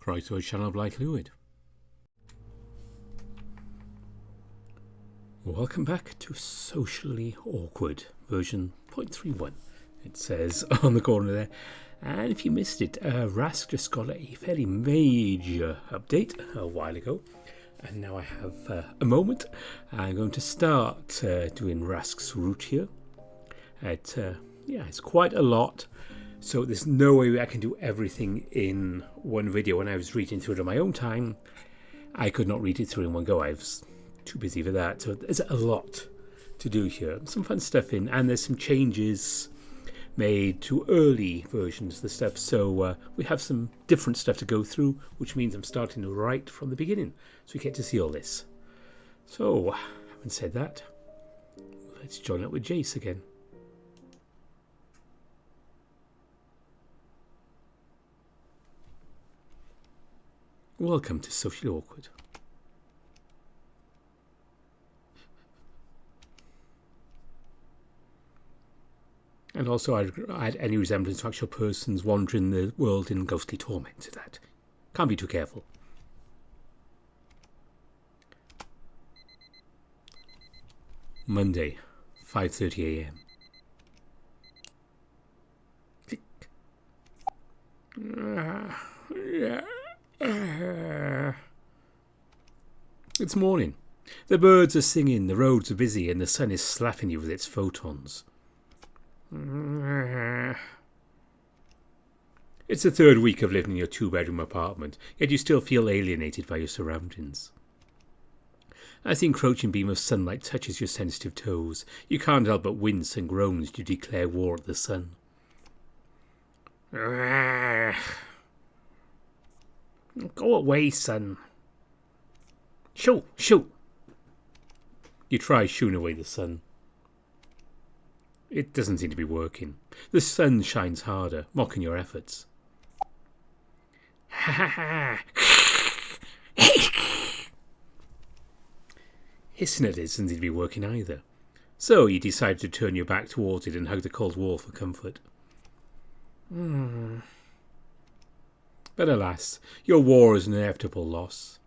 Right to a channel of Light Fluid. Welcome back to Socially Awkward version 0.31. It says on the corner there. And if you missed it, Rask just got a fairly major update a while ago. And now I have a moment. I'm going to start doing Rask's route here. It's quite a lot. So there's no way I can do everything in one video. When I was reading through it on my own time, I could not read it through in one go. I was too busy for that. So there's a lot to do here. Some fun stuff in, and there's some changes made to early versions of the stuff. So we have some different stuff to go through, which means I'm starting right from the beginning. So we get to see all this. So, having said that, let's join up with Jayce again. Welcome to Socially Awkward. And also I'd add any resemblance to actual persons wandering the world in ghostly torment to that. Can't be too careful. Monday, 5:30 a.m. It's morning. The birds are singing, the roads are busy, and the sun is slapping you with its photons. It's the third week of living in your two-bedroom apartment, yet you still feel alienated by your surroundings. As the encroaching beam of sunlight touches your sensitive toes, you can't help but wince and groan as you declare war at the sun. Go away, sun. Shoo! You try shooing away the sun. It doesn't seem to be working. The sun shines harder, mocking your efforts. Ha ha ha! Hissing at it doesn't seem to be working either. So you decide to turn your back towards it and hug the cold wall for comfort. But alas, your war is an inevitable loss.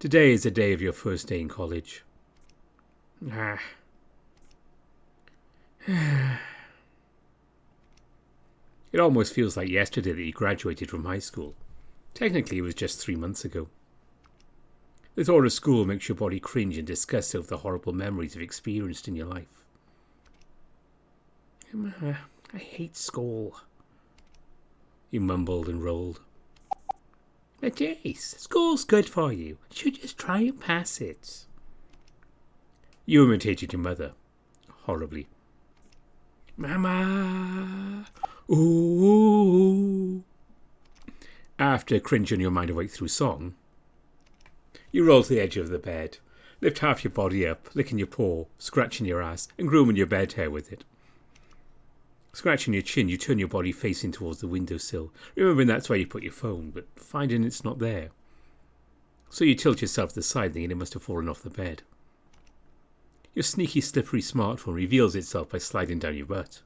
Today is the day of your first day in college. It almost feels like yesterday that you graduated from high school. Technically, it was just 3 months ago. The thought of school makes your body cringe and disgust over the horrible memories you've experienced in your life. I hate school, you mumbled and rolled. But Jayce, school's good for you. You should just try and pass it. You imitated your mother. Horribly. Mama! Ooh! After cringing your mind awake through song, you roll to the edge of the bed, lift half your body up, licking your paw, scratching your ass, and grooming your bed hair with it. Scratching your chin, you turn your body facing towards the windowsill, remembering that's where you put your phone, but finding it's not there. So you tilt yourself to the side, thinking it must have fallen off the bed. Your sneaky, slippery smartphone reveals itself by sliding down your butt.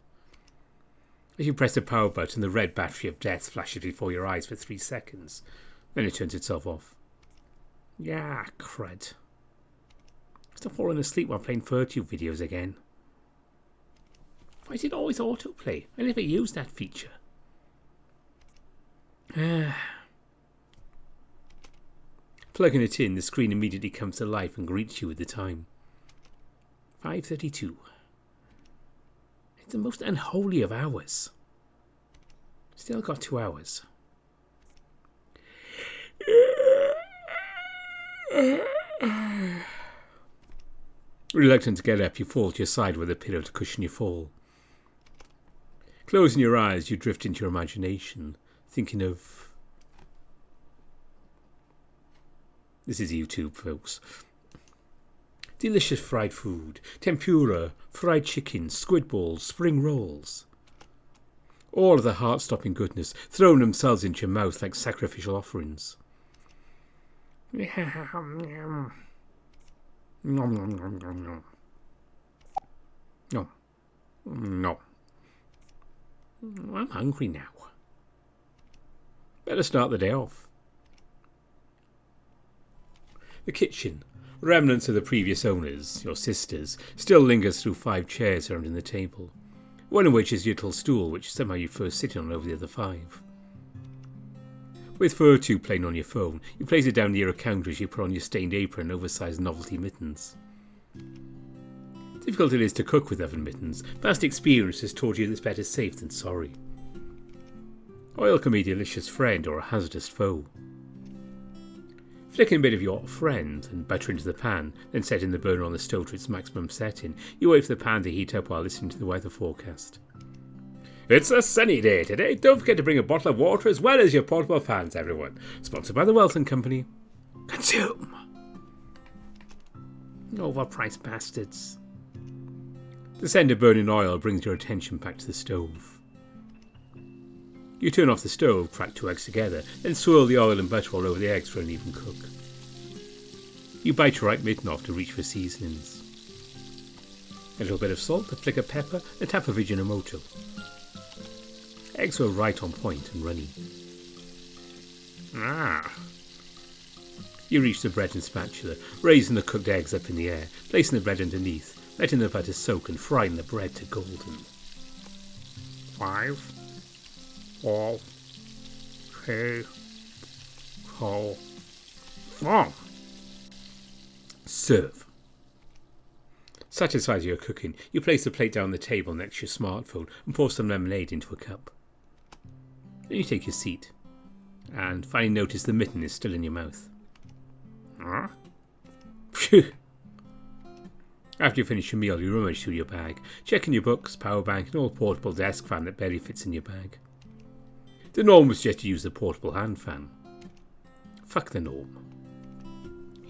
As you press the power button, the red battery of death flashes before your eyes for 3 seconds. Then it turns itself off. Yeah, crud. Still falling asleep while playing virtue videos again. Why is it always autoplay? I never use that feature. Plugging it in, the screen immediately comes to life and greets you with the time. 5:32. It's the most unholy of hours. Still got 2 hours. Reluctant to get up, you fall to your side with a pillow to cushion your fall. Closing your eyes, you drift into your imagination, thinking of... This is YouTube, folks. Delicious fried food, tempura, fried chicken, squid balls, spring rolls. All of the heart-stopping goodness thrown themselves into your mouth like sacrificial offerings. No. I'm hungry now. Better start the day off. The kitchen, remnants of the previous owners, your sisters, still lingers through 5 chairs surrounding the table, one of which is your little stool which somehow you first sit on over the other 5. With Fur2 playing on your phone, you place it down near a counter as you put on your stained apron and oversized novelty mittens. Difficult it is to cook with oven mittens. Past experience has taught you that it's better safe than sorry. Oil can be a delicious friend or a hazardous foe. Flick in a bit of your friend and butter into the pan, then setting the burner on the stove to its maximum setting. You wait for the pan to heat up while listening to the weather forecast. It's a sunny day today. Don't forget to bring a bottle of water as well as your portable fans, everyone. Sponsored by the Welton Company. Consume! Overpriced bastards. The scent of burning oil brings your attention back to the stove. You turn off the stove, crack 2 eggs together, then swirl the oil and butter all over the eggs for an even cook. You bite your right mitten off to reach for seasonings. A little bit of salt, a flick of pepper, and a tap of Ajinomoto. Eggs were right on point and runny. You reach the bread and spatula, raising the cooked eggs up in the air, placing the bread underneath, letting the butter soak and frying the bread to golden. 5, 4, 3, 4, 4. Serve. Satisfied with your cooking, you place the plate down the table next to your smartphone and pour some lemonade into a cup. Then you take your seat, and finally notice the mitten is still in your mouth. Phew! After you finish your meal, you rummage through your bag, checking your books, power bank, and old portable desk fan that barely fits in your bag. The norm was just to use the portable hand fan. Fuck the norm.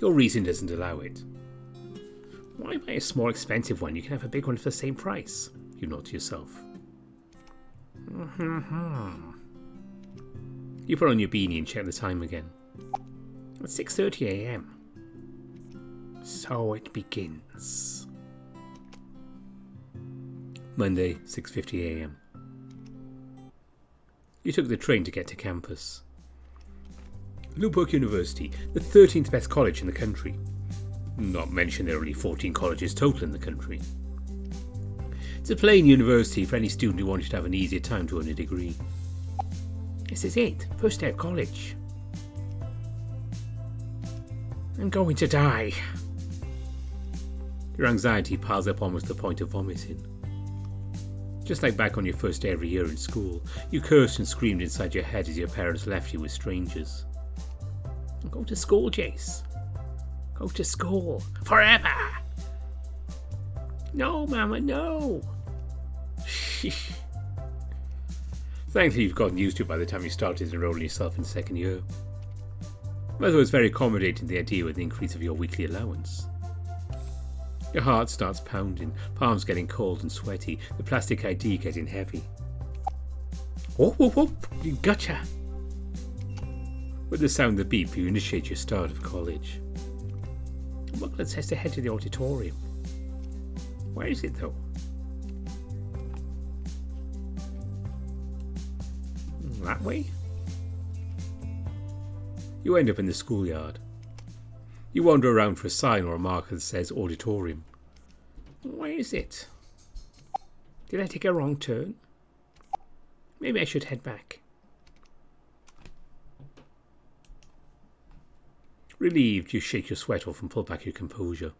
Your reason doesn't allow it. Why buy a small expensive one? You can have a big one for the same price. You nod to yourself. You put on your beanie and check the time again. It's 6:30 a.m. So it begins. Monday, 6:50 a.m. You took the train to get to campus. Lubbock University, the 13th best college in the country. Not mention there are only 14 colleges total in the country. It's a plain university for any student who wanted to have an easier time to earn a degree. This is it, first day of college. I'm going to die. Your anxiety piles up almost to the point of vomiting. Just like back on your first day every year in school, you cursed and screamed inside your head as your parents left you with strangers. Go to school, Jayce. Go to school. Forever! No, Mama, no! Thankfully, you've gotten used to it by the time you started enrolling yourself in second year. Mother was very accommodating to the idea with the increase of your weekly allowance. Your heart starts pounding, palms getting cold and sweaty, the plastic ID getting heavy. Whoop, whoop, whoop, you gotcha! With the sound of the beep, you initiate your start of college. The booklet says to head to the auditorium. Where is it, though? That way? You end up in the schoolyard. You wander around for a sign or a marker that says auditorium. Where is it? Did I take a wrong turn? Maybe I should head back. Relieved, you shake your sweat off and pull back your composure.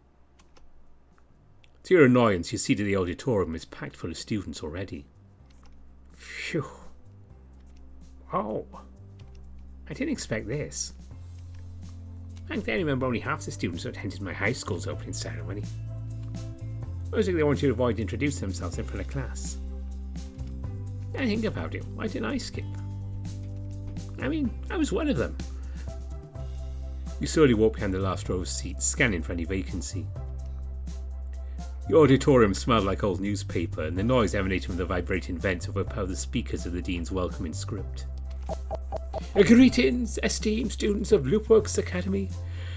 To your annoyance, you see that the auditorium is packed full of students already. Phew. Oh. I didn't expect this. Back then, I remember only half the students who attended my high school's opening ceremony. Most likely they wanted to avoid introducing themselves in front of class. I think about it, why didn't I skip? I mean, I was one of them. You slowly walk behind the last row of seats, scanning for any vacancy. The auditorium smelled like old newspaper, and the noise emanating from the vibrating vents overpowered the speakers of the dean's welcoming script. Greetings, esteemed students of Loopworks Academy.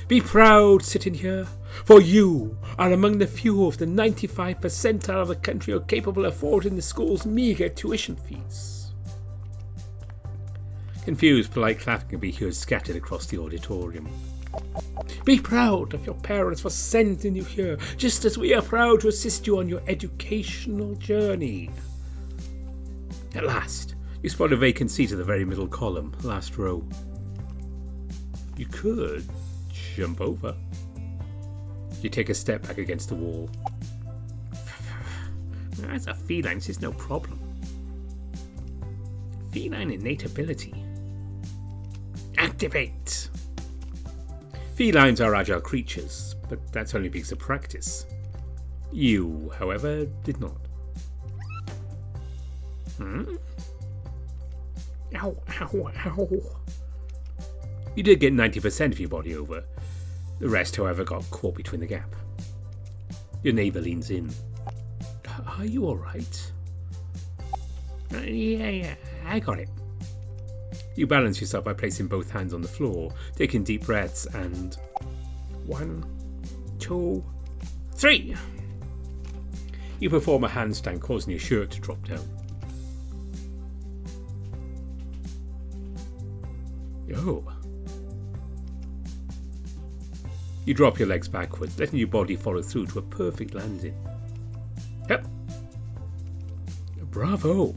Be proud sitting here, for you are among the few of the 95 percentile of the country who are capable of affording the school's meagre tuition fees. Confused, polite clapping can be heard scattered across the auditorium. Be proud of your parents for sending you here, just as we are proud to assist you on your educational journey. At last, you spot a vacant seat at the very middle column, last row. You could jump over. You take a step back against the wall. As a feline, this is no problem. Feline innate ability. Activate! Felines are agile creatures, but that's only because of practice. You, however, did not. Ow, ow, ow. You did get 90% of your body over. The rest, however, got caught between the gap. Your neighbour leans in. Are you alright? Yeah, I got it. You balance yourself by placing both hands on the floor, taking deep breaths, and 1, 2, 3. You perform a handstand, causing your shirt to drop down. Oh. You drop your legs backwards, letting your body follow through to a perfect landing. Yep. Bravo.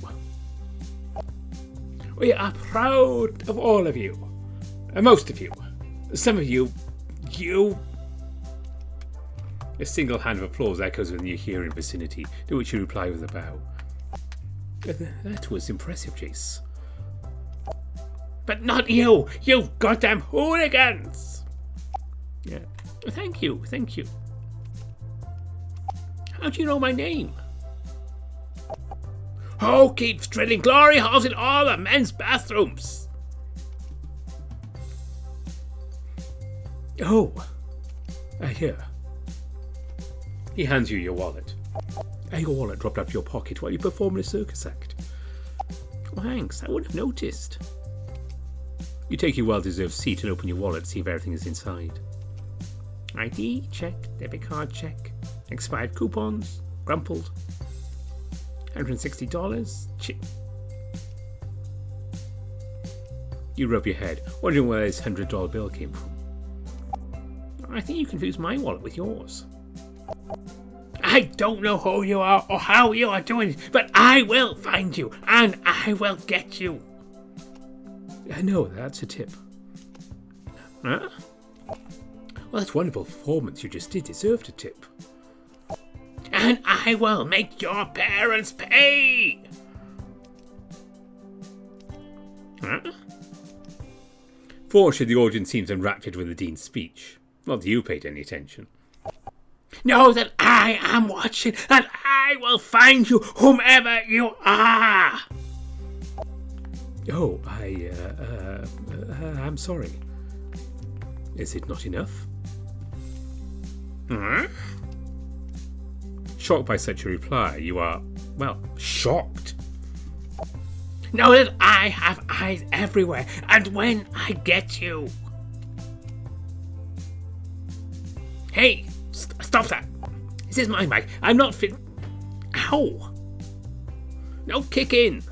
We are proud of all of you. Most of you. Some of you. A single hand of applause echoes within your hearing vicinity, to which you reply with a bow. That was impressive, Jayce. But not you! You goddamn hooligans! Yeah. Thank you. How do you know my name? Who keeps drilling glory holes in all the men's bathrooms? Oh, here. He hands you your wallet. Your wallet dropped out of your pocket while you performed a circus act. Oh, thanks, I wouldn't have noticed. You take your well-deserved seat and open your wallet to see if everything is inside. ID, check. Debit card, check. Expired coupons, crumpled. $160, chip. You rub your head, wondering where this $100 bill came from. I think you confused my wallet with yours. I don't know who you are or how you are doing it, but I will find you and I will get you. No, that's a tip. Huh? Well, that's a wonderful performance you just did. Deserved a tip. And I will make your parents pay. Huh? Fortunately, the audience seems enraptured with the Dean's speech. Not that you paid any attention. Know that I am watching, and I will find you, whomever you are. Oh, I'm sorry. Is it not enough? Huh? Shocked by such a reply, you are, well, shocked. Know that I have eyes everywhere, and when I get you... Hey, stop that. This is my mic. I'm not fit... Ow. No kick in.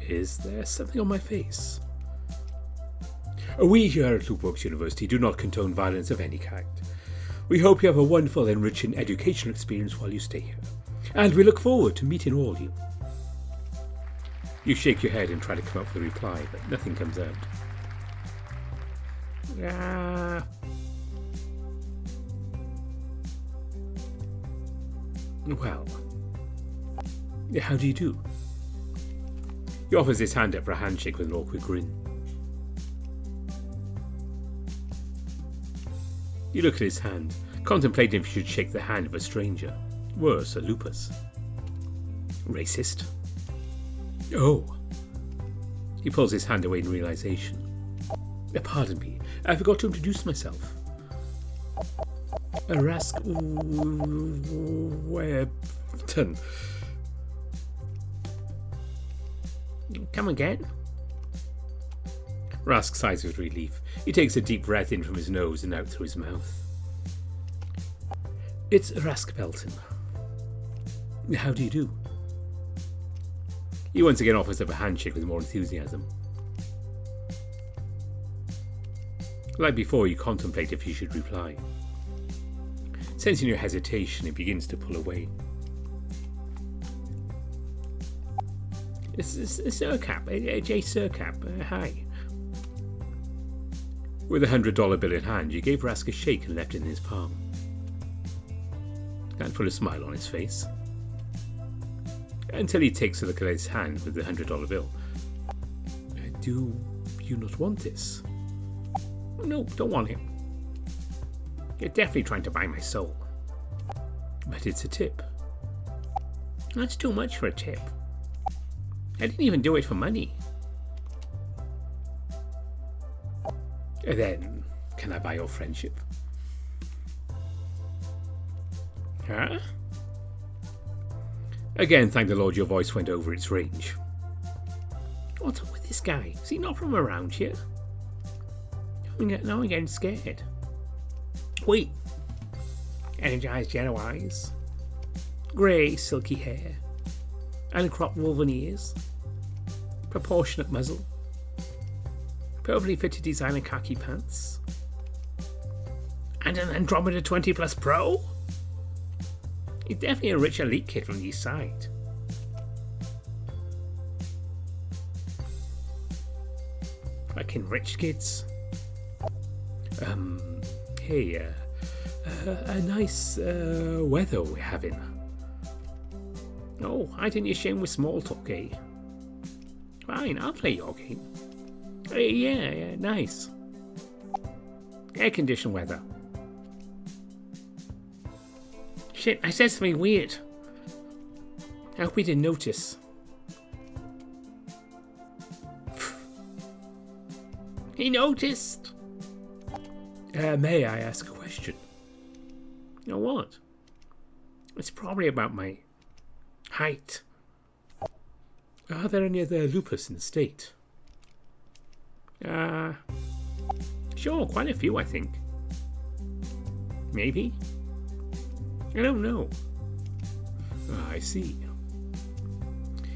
Is there something on my face? We here at Loopworks University do not condone violence of any kind. We hope you have a wonderful, enriching educational experience while you stay here, and we look forward to meeting all of you. You shake your head and try to come up with a reply, but nothing comes out. Well, how do you do? He offers his hand up for a handshake with an awkward grin. You look at his hand, contemplating if you should shake the hand of a stranger. Worse, a lupus. Racist? Oh. He pulls his hand away in realization. Pardon me, I forgot to introduce myself. Rask Webton. Come again? Rask sighs with relief. He takes a deep breath in from his nose and out through his mouth. It's Rask Belton. How do you do? He once again offers up a handshake with more enthusiasm. Like before, you contemplate if you should reply. Sensing your hesitation, it begins to pull away. It's Sircap, Jayce Sircap, hi. With a $100 bill in hand, you gave Rask a shake and left it in his palm. And put a smile on his face. Until he takes a look at his hand with the $100 bill. Do you not want this? No, don't want it. You're definitely trying to buy my soul. But it's a tip. That's too much for a tip. I didn't even do it for money. Then, can I buy your friendship? Huh? Again, thank the Lord your voice went over its range. What's up with this guy? Is he not from around here? Now I'm getting scared. Wait. Energized yellow eyes. Grey, silky hair. Uncropped woven ears. Proportionate muzzle. Perfectly fitted designer khaki pants. And an Andromeda 20 Plus Pro? He's definitely a rich elite kid from the east side. Fucking rich kids. Hey, a nice weather we're having. Oh, I didn't ashamed with small talk, eh? Fine, I'll play your game. Yeah, nice. Air-conditioned weather. Shit, I said something weird. I hope we didn't notice. He noticed. May I ask a question? You know what? It's probably about my height. Are there any other lupus in the state? Sure, quite a few, I think. Maybe? I don't know. I see.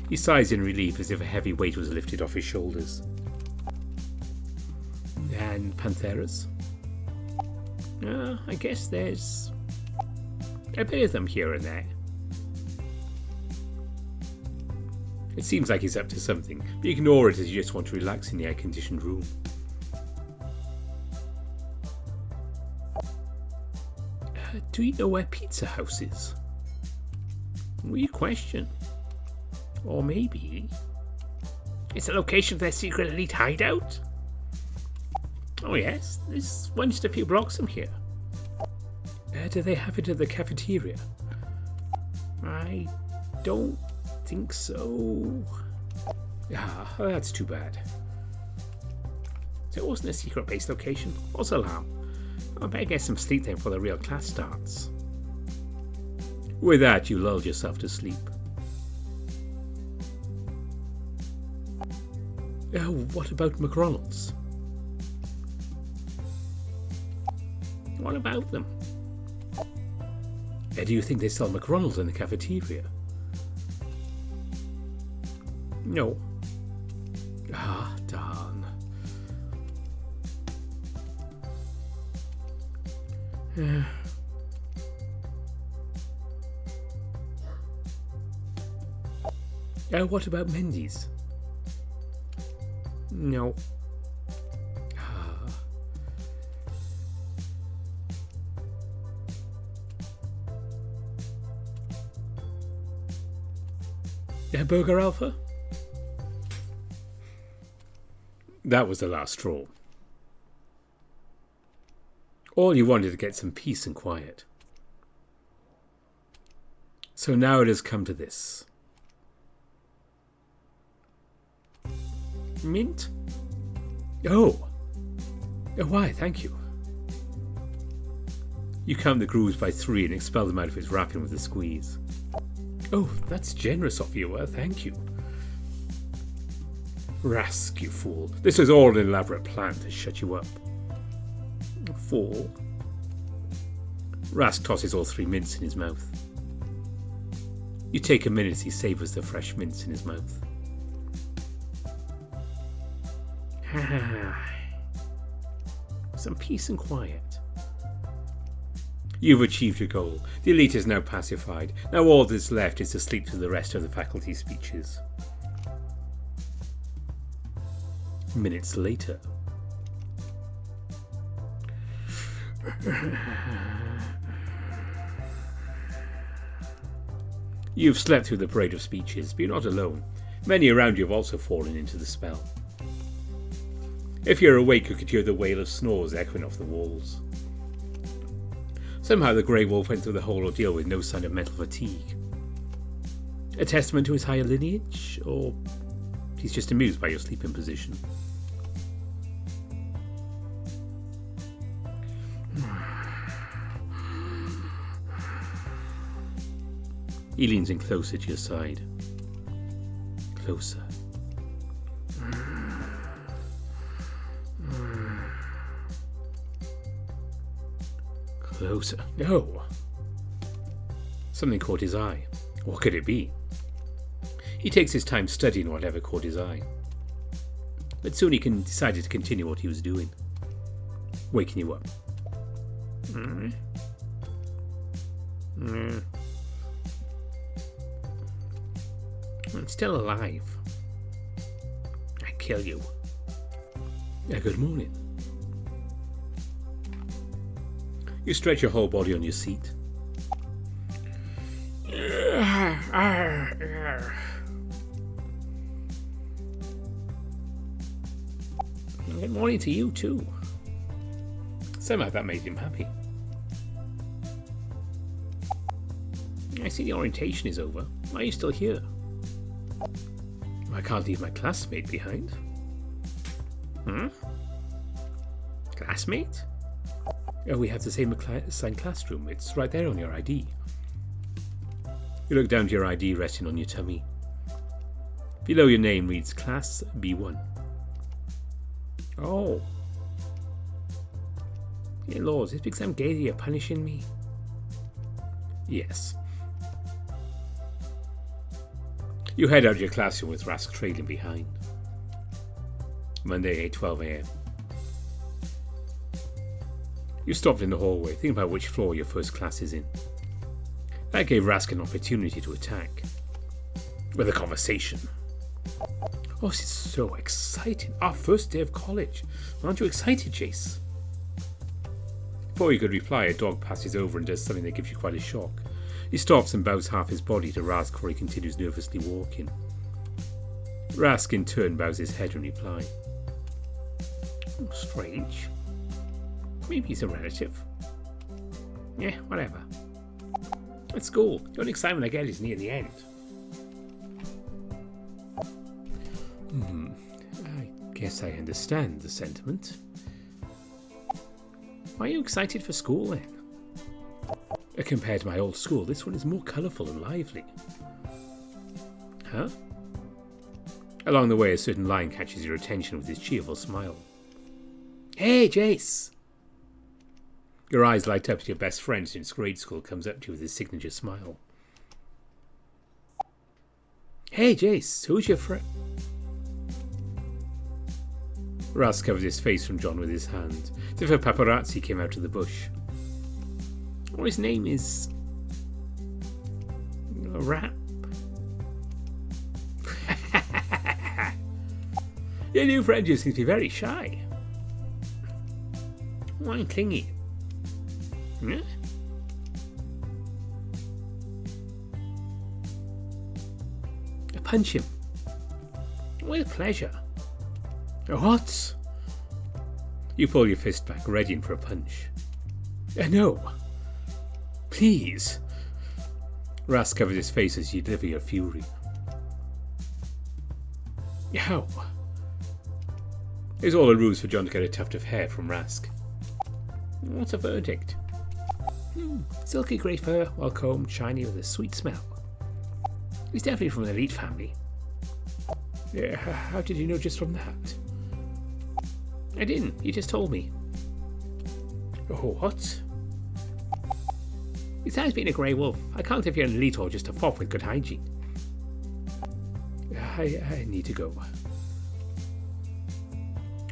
He sighs in relief as if a heavy weight was lifted off his shoulders. And pantheras? I guess there's a bit of them here and there. It seems like he's up to something, but ignore it as you just want to relax in the air-conditioned room. Do you know where Pizza House is? Weird question. Or maybe it's the location of their secret elite hideout? Oh yes, there's one just a few blocks from here. Do they have it at the cafeteria? I don't think so. That's too bad. So it wasn't a secret base location. False alarm. I better get some sleep then before the real class starts. With that, you lulled yourself to sleep. What about McDonald's? What about them? Do you think they sell McDonald's in the cafeteria? No. Darn. What about Mendy's? No. Burger Alpha? That was the last straw. All you wanted to get some peace and quiet. So now it has come to this. Mint? Oh. Why, thank you. You count the grooves by 3 and expel them out of his wrapping with a squeeze. Oh, that's generous of you, thank you. Rask, you fool. This was all an elaborate plan to shut you up. Fool. Rask tosses all 3 mints in his mouth. You take a minute as he savours the fresh mints in his mouth. Some peace and quiet. You've achieved your goal. The elite is now pacified. Now all that's left is to sleep through the rest of the faculty speeches. Minutes later. You've slept through the parade of speeches, but you're not alone. Many around you have also fallen into the spell. If you're awake, you could hear the wail of snores echoing off the walls. Somehow the Grey Wolf went through the whole ordeal with no sign of mental fatigue. A testament to his higher lineage, or he's just amused by your sleeping position. He leans in closer to your side. Closer. Closer. No! Something caught his eye. What could it be? He takes his time studying whatever caught his eye. But soon he decided to continue what he was doing. Waking you up. I'm still alive. I kill you. Good morning. You stretch your whole body on your seat. Good morning to you too. Somehow that made him happy. I see the orientation is over. Why are you still here? I can't leave my classmate behind. Classmate? Oh, we have the same assigned classroom. It's right there on your ID. You look down to your ID resting on your tummy. Below your name reads Class B1. Oh. Dear Lord, is it because I'm gay that you're punishing me? Yes. You head out of your classroom with Rask trailing behind. Monday, 8:12 a.m. You stopped in the hallway, thinking about which floor your first class is in. That gave Rask an opportunity to attack. With a conversation. Oh, this is so exciting. Our first day of college. Aren't you excited, Jayce? Before you could reply, a dog passes over and does something that gives you quite a shock. He stops and bows half his body to Rask before he continues nervously walking. Rask in turn bows his head in reply. Oh, strange. Maybe he's a relative. Yeah, whatever. At school, the only excitement I get is near the end. I guess I understand the sentiment. Why are you excited for school then? Compared to my old school, this one is more colourful and lively. Huh? Along the way, a certain line catches your attention with his cheerful smile. Hey, Jayce! Your eyes light up as your best friend since grade school comes up to you with his signature smile. Hey, Jayce, who's your friend? Rask covers his face from John with his hand, as if a paparazzi came out of the bush. Or his name is... Rap. Your new friend just seems to be very shy. Why clingy? Huh? Punch him. With pleasure. What? You pull your fist back, readying for a punch. No. Please. Rask covers his face as you deliver your fury. How? It's all a ruse for John to get a tuft of hair from Rask. What's a verdict? Silky grey fur, well combed, shiny with a sweet smell. He's definitely from an elite family. Yeah, how did you know just from that? I didn't, you just told me. Oh, what? Besides being a grey wolf, I can't if you're an elite or just a fop with good hygiene. I need to go.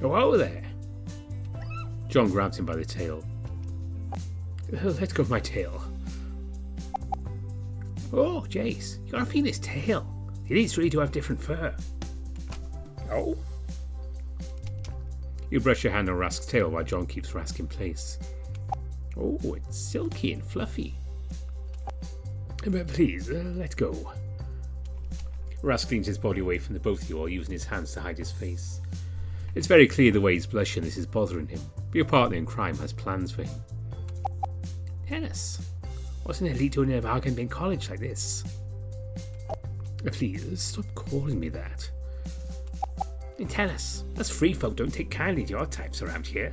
Oh, there. John grabs him by the tail. Let go of my tail. Oh, Jayce, you gotta feel his tail. The elites really do have different fur. Oh? You brush your hand on Rask's tail while John keeps Rask in place. Oh, it's silky and fluffy. But please, let go. Rask leans his body away from the both of you while using his hands to hide his face. It's very clear the way he's blushing this is bothering him, but your partner in crime has plans for him. Tell us, what's an elite doing in a bargain bin college like this? Please, stop calling me that. And tell us, us free folk don't take kindly to your types around here.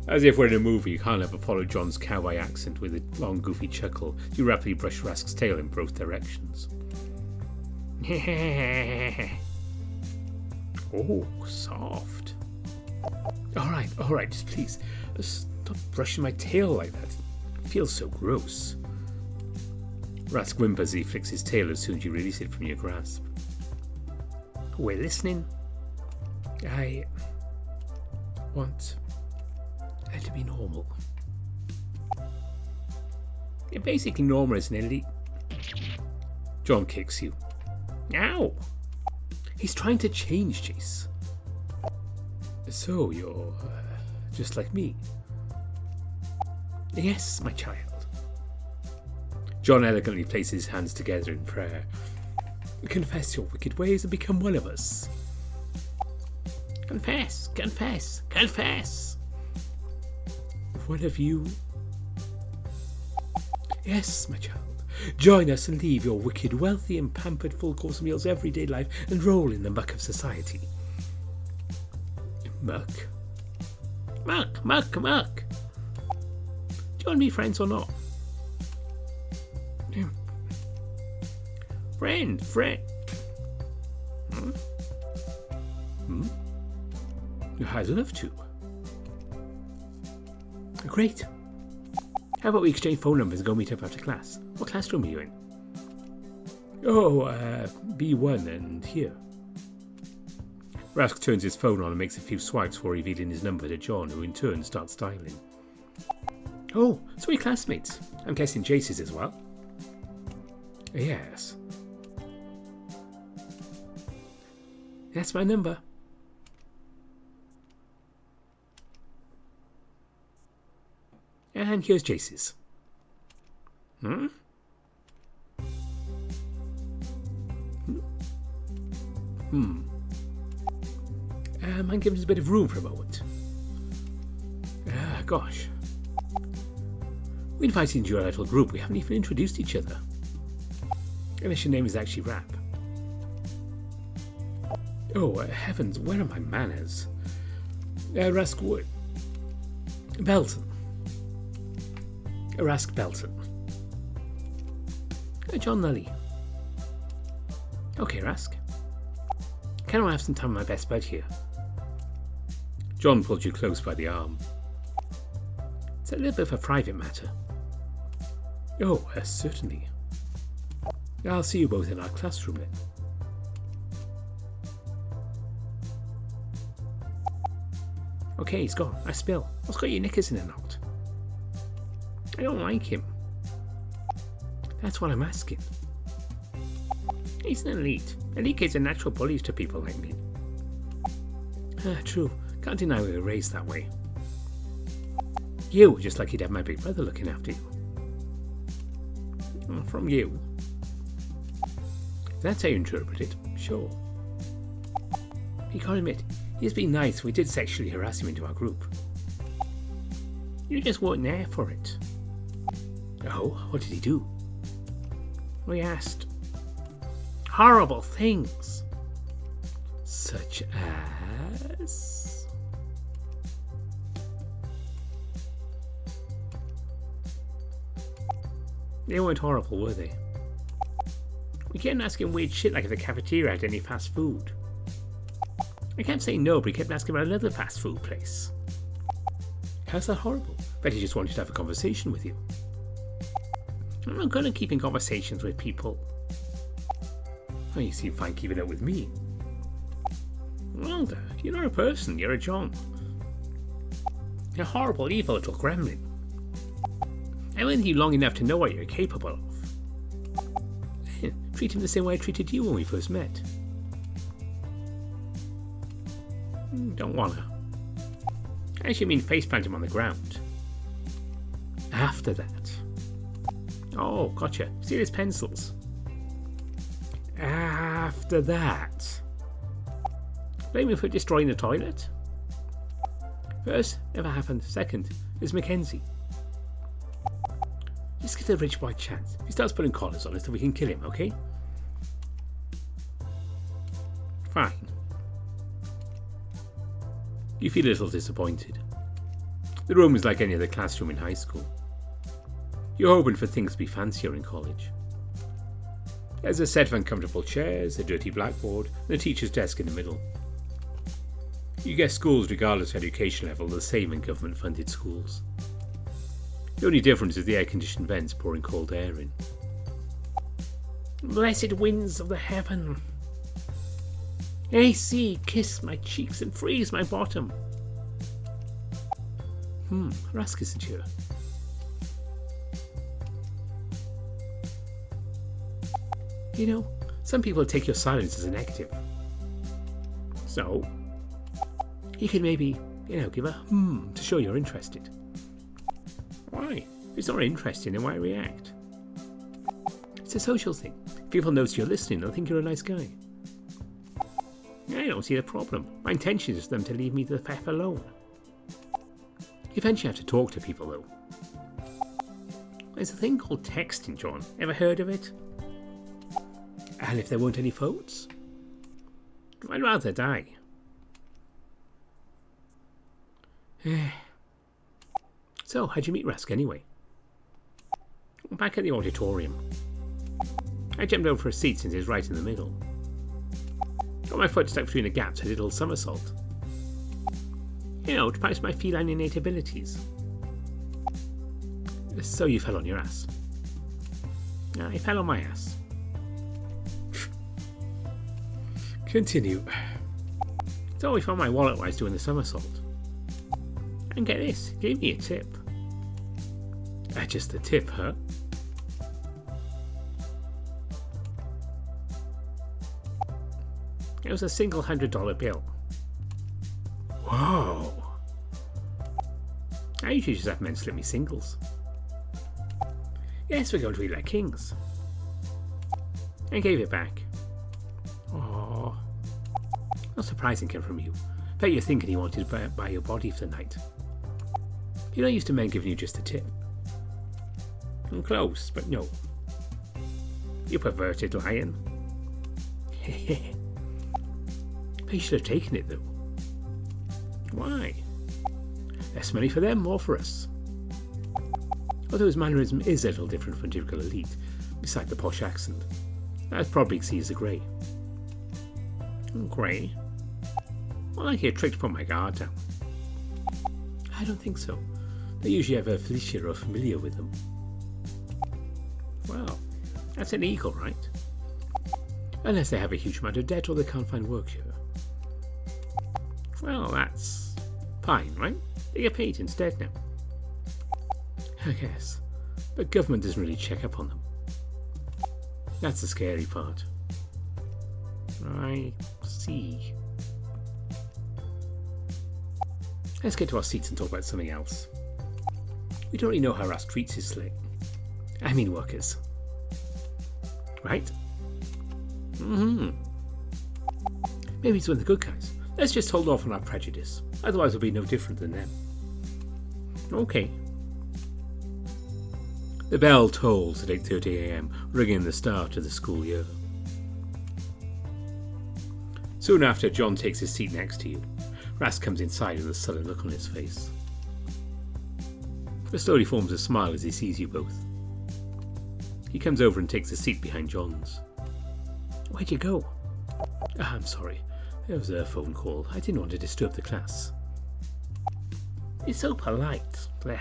As if we're in a movie, you can't ever follow John's cowboy accent with a long goofy chuckle. You rapidly brush Rask's tail in both directions. Oh, soft. Alright, just please, stop brushing my tail like that. It feels so gross. Rask whimpers as he flicks his tail as soon as you release it from your grasp. We're listening. I want her to be normal. You're basically normal as an elite. John kicks you. Ow! He's trying to change, Jayce. So you're just like me? Yes, my child. John elegantly places his hands together in prayer. Confess your wicked ways and become one of us. Confess, confess, confess. One of you. Yes, my child. Join us and leave your wicked, wealthy and pampered full-course meals everyday life and roll in the muck of society. Muck? Muck, muck, muck. Do you want to be friends or not? Friend. I'd love to. Great. How about we exchange phone numbers and go meet up after class? What classroom are you in? Oh, B1 and here. Rask turns his phone on and makes a few swipes before revealing his number to John, who in turn starts dialing. Oh, so we're classmates. I'm guessing Jayce is as well? Yes. That's my number. And here's Jayce's. Mind giving us a bit of room for a moment? Gosh. We invited you into your little group. We haven't even introduced each other. Unless your name is actually Rap. Oh, heavens, where are my manners? Rask Wood. Belton. Rask Belton. John Lully. Okay, Rask. Can I have some time with my best bud here? John pulled you close by the arm. It's a little bit of a private matter. Oh, certainly. I'll see you both in our classroom then. Okay, he's gone. I spill. What's got your knickers in a knot? I don't like him. That's what I'm asking. He's an elite. Elite kids are natural bullies to people like me. True. Can't deny we were raised that way. You were just like you'd have my big brother looking after you. From you. That's how you interpret it. Sure. You can't admit, he's been nice. We did sexually harass him into our group. You just weren't there for it. Oh, what did he do? We asked horrible things. Such as... They weren't horrible, were they? We kept asking weird shit like if the cafeteria had any fast food. I kept saying no, but he kept asking about another fast food place. How's that horrible? Bet he just wanted to have a conversation with you. I'm not good at keeping conversations with people. Oh, you seem fine keeping up with me. Well, you're not a person, you're a John. You're a horrible, evil little gremlin. I went with you long enough to know what you're capable of. Treat him the same way I treated you when we first met. Don't wanna. I actually mean faceplant him on the ground. After that. Oh, gotcha. See his pencils. After that. Blame him for destroying the toilet? First, never happened. Second, is Mackenzie. Just give the rich boy a chance. He starts putting collars on us so we can kill him, okay? Fine. You feel a little disappointed. The room is like any other classroom in high school. You're hoping for things to be fancier in college. There's a set of uncomfortable chairs, a dirty blackboard, and a teacher's desk in the middle. You guess schools, regardless of education level, are the same in government-funded schools. The only difference is the air-conditioned vents pouring cold air in. Blessed winds of the heaven! AC, kiss my cheeks and freeze my bottom. Rask isn't here. You know, some people take your silence as a negative. So, you could maybe, give a to show you're interested. Why? If it's not interesting, then why react? It's a social thing. If people notice you're listening, they'll think you're a nice guy. I don't see the problem. My intention is for them to leave me the F alone. You eventually have to talk to people, though. There's a thing called texting, John. Ever heard of it? And if there weren't any votes? I'd rather die. So, how'd you meet Rask anyway? Back at the auditorium. I jumped over for a seat since he was right in the middle. Got my foot stuck between the gaps, a little somersault. To practice my feline innate abilities. So you fell on your ass. I fell on my ass. Continue. So we found my wallet while I was doing the somersault. And get this, he gave me a tip. Just a tip, huh? It was a single $100 bill. Whoa! I usually just have men slip me singles. Yes, we're going to eat like kings. I gave it back. Oh, not surprising came from you. Bet you're thinking he wanted to buy your body for the night. You're not used to men giving you just a tip. I'm close, but no. You perverted lion. But you should have taken it, though. Why? Less money for them, more for us. Although his mannerism is a little different from typical elite, beside the posh accent. That's probably because he's a grey. Grey? Well, I get tricked to put my guard down. I don't think so. They usually have a Felicia or familiar with them. Well, that's an eagle, right? Unless they have a huge amount of debt or they can't find work here. Well, that's fine, right? They get paid instead now. I guess. But government doesn't really check up on them. That's the scary part. I see. Let's get to our seats and talk about something else. We don't really know how Rask treats his slate. I mean workers. Right? Maybe he's one of the good guys. Let's just hold off on our prejudice. Otherwise we'll be no different than them. Okay. The bell tolls at 8:30 a.m, ringing the start of the school year. Soon after, John takes his seat next to you. Rask comes inside with a sullen look on his face. He slowly forms a smile as he sees you both. He comes over and takes a seat behind John's. Where'd you go? I'm sorry. There was a phone call. I didn't want to disturb the class. You're so polite. Blech.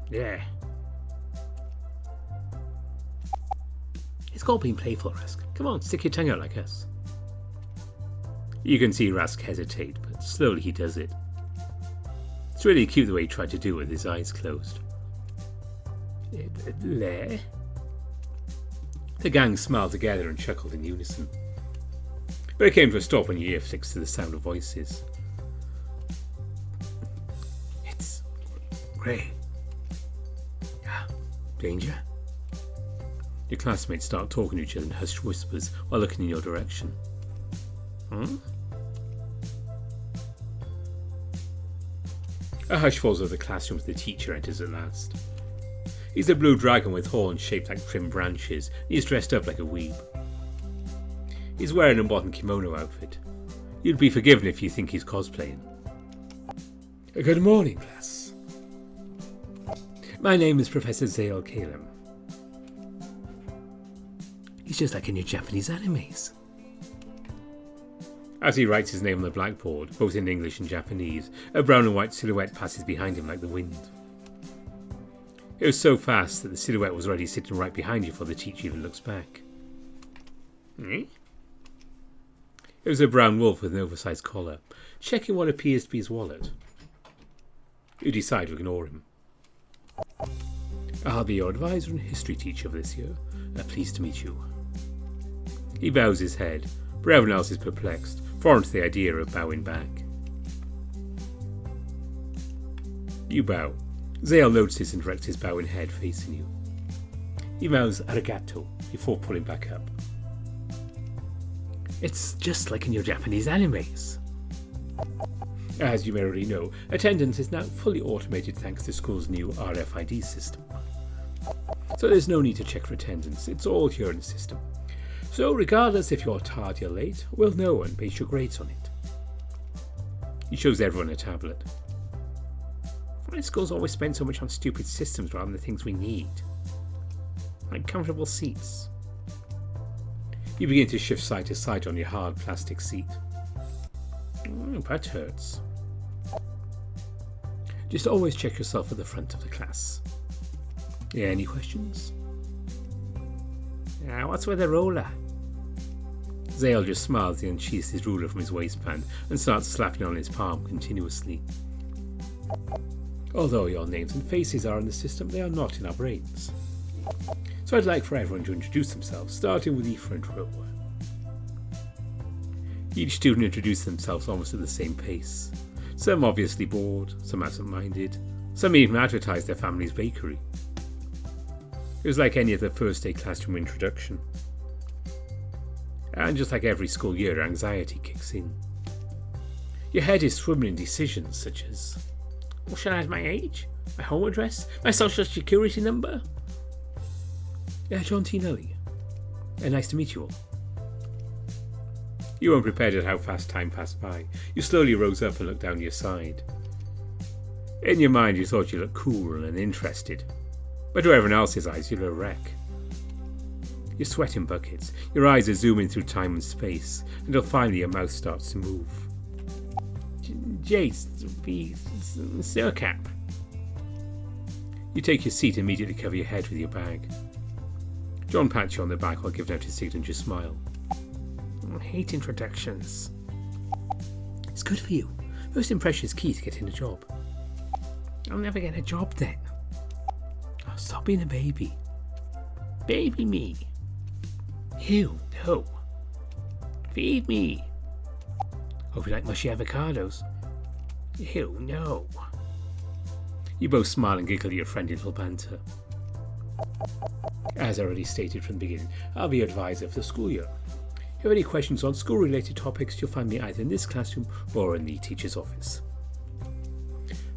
Yeah. It's all been playful, Rask. Come on, stick your tongue out like us. You can see Rask hesitate, but slowly he does it. It's really cute the way he tried to do it with his eyes closed. There. The gang smiled together and chuckled in unison. But it came to a stop when your ear flicks to the sound of voices. It's grey. Danger? Your classmates start talking to each other in hushed whispers while looking in your direction. A hush falls over the classroom as the teacher enters at last. He's a blue dragon with horns shaped like trimmed branches, and he's dressed up like a weeb. He's wearing a modern kimono outfit. You'd be forgiven if you think he's cosplaying. Good morning, class. My name is Professor Zale Kalem. He's just like in your Japanese animes. As he writes his name on the blackboard, both in English and Japanese, a brown and white silhouette passes behind him like the wind. It was so fast that the silhouette was already sitting right behind you before the teacher even looks back. It was a brown wolf with an oversized collar, checking what appears to be his wallet. You decide to ignore him. I'll be your advisor and history teacher for this year. Pleased to meet you. He bows his head, but everyone else is perplexed, foreign to the idea of bowing back. You bow. Zale notices and directs his bowing head facing you. He mouths arigato before pulling back up. It's just like in your Japanese animes. As you may already know, attendance is now fully automated thanks to school's new RFID system. So there's no need to check for attendance, it's all here in the system. So regardless if you're tardy or late, we'll know and base your grades on it. He shows everyone a tablet. Why schools always spend so much on stupid systems rather than the things we need? Like comfortable seats. You begin to shift side to side on your hard plastic seat. That hurts. Just always check yourself at the front of the class. Yeah, any questions? What's with the ruler? Zale just smiles and unsheathes his ruler from his waistband and starts slapping on his palm continuously. Although your names and faces are in the system, they are not in our brains. So I'd like for everyone to introduce themselves, starting with the front row. Each student introduces themselves almost at the same pace. Some obviously bored, some absent-minded, some even advertise their family's bakery. It was like any other first day classroom introduction. And just like every school year, anxiety kicks in. Your head is swimming in decisions such as, what should I add my age? My home address? My social security number? John T. Nelly. Nice to meet you all. You weren't prepared at how fast time passed by. You slowly rose up and looked down your side. In your mind you thought you looked cool and interested, but to everyone else's eyes you're a wreck. You're sweating buckets, your eyes are zooming through time and space, until finally your mouth starts to move. Jayce, be Sir Cap. You take your seat and immediately cover your head with your bag. John pats you on the back while giving out his signature smile. I hate introductions. It's good for you. First impression is key to getting a job. I'll never get a job then. Oh, stop being a baby. Baby me. Ew, no. Feed me. Hope you like mushy avocados. Ew, no. You both smile and giggle at your friendly little banter. As I already stated from the beginning, I'll be your advisor for the school year. If you have any questions on school-related topics, you'll find me either in this classroom or in the teacher's office.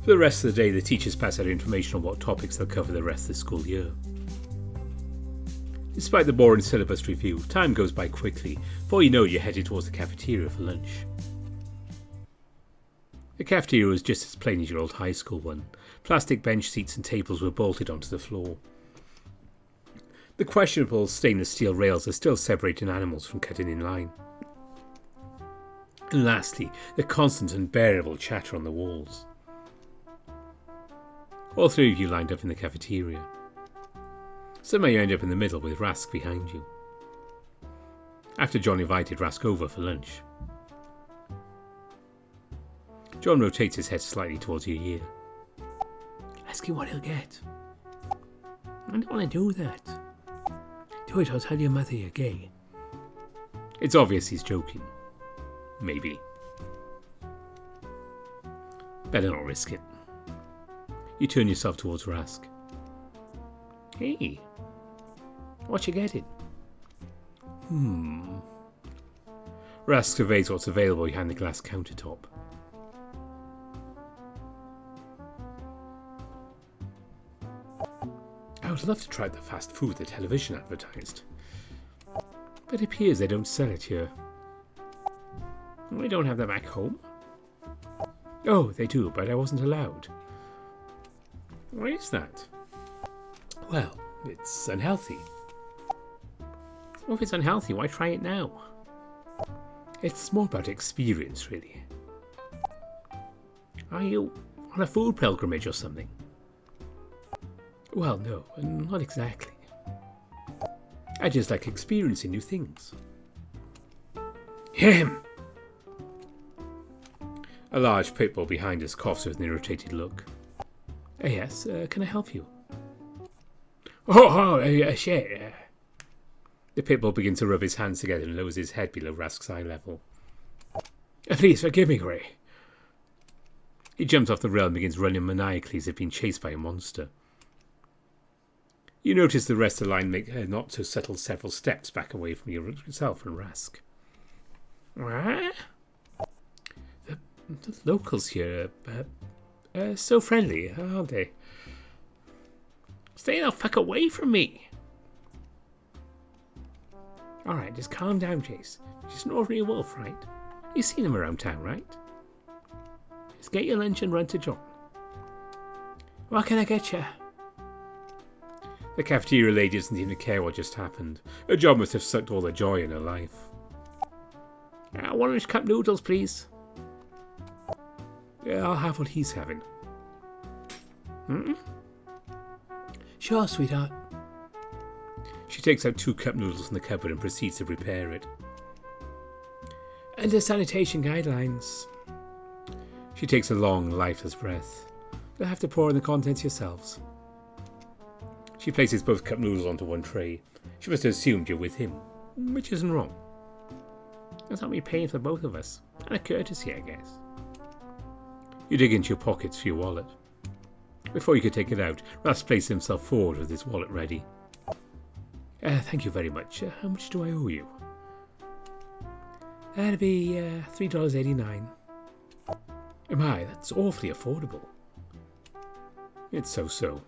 For the rest of the day, the teachers pass out information on what topics they'll cover the rest of the school year. Despite the boring syllabus review, time goes by quickly. Before you know it, you're headed towards the cafeteria for lunch. The cafeteria was just as plain as your old high school one. Plastic bench seats and tables were bolted onto the floor. The questionable stainless steel rails are still separating animals from cutting in line. And lastly, the constant unbearable chatter on the walls. All three of you lined up in the cafeteria. Somehow you end up in the middle with Rask behind you. After John invited Rask over for lunch. John rotates his head slightly towards your ear. Ask him what he'll get. I don't want to do that. Do it, I'll tell your mother you're gay. It's obvious he's joking. Maybe. Better not risk it. You turn yourself towards Rask. Hey, what you getting? Rask surveys what's available behind the glass countertop. I would love to try the fast food the television advertised. But it appears they don't sell it here. We don't have them back home. Oh, they do, but I wasn't allowed. Why is that? Well, it's unhealthy. Well, if it's unhealthy, why try it now? It's more about experience, really. Are you on a food pilgrimage or something? Well, no, not exactly. I just like experiencing new things. Him! A large pit bull behind us coughs with an irritated look. Yes, can I help you? Shit. The pit bull begins to rub his hands together and lowers his head below Rask's eye level. Please forgive me, Gray. He jumps off the rail and begins running maniacally as if being chased by a monster. You notice the rest of the line make a not so subtle several steps back away from yourself and Rask. What? The locals here are so friendly, aren't they? Stay the fuck away from me! Alright, just calm down, Jayce. She's an ordinary wolf, right? You've seen him around town, right? Just get your lunch and run to John. What can I get you? The cafeteria lady doesn't seem to care what just happened. Her job must have sucked all the joy in her life. 1 inch cup noodles, please. Yeah, I'll have what he's having. Sure, sweetheart. She takes out 2 cup noodles from the cupboard and proceeds to prepare it. Under sanitation guidelines. She takes a long, lifeless breath. You'll have to pour in the contents yourselves. She places both cup noodles onto one tray. She must have assumed you're with him, which isn't wrong. That's not me paying for both of us. And a courtesy, I guess. You dig into your pockets for your wallet. Before you could take it out, Rask placed himself forward with his wallet ready. Thank you very much. How much do I owe you? That'll be $3.89. My, that's awfully affordable. It's so-so.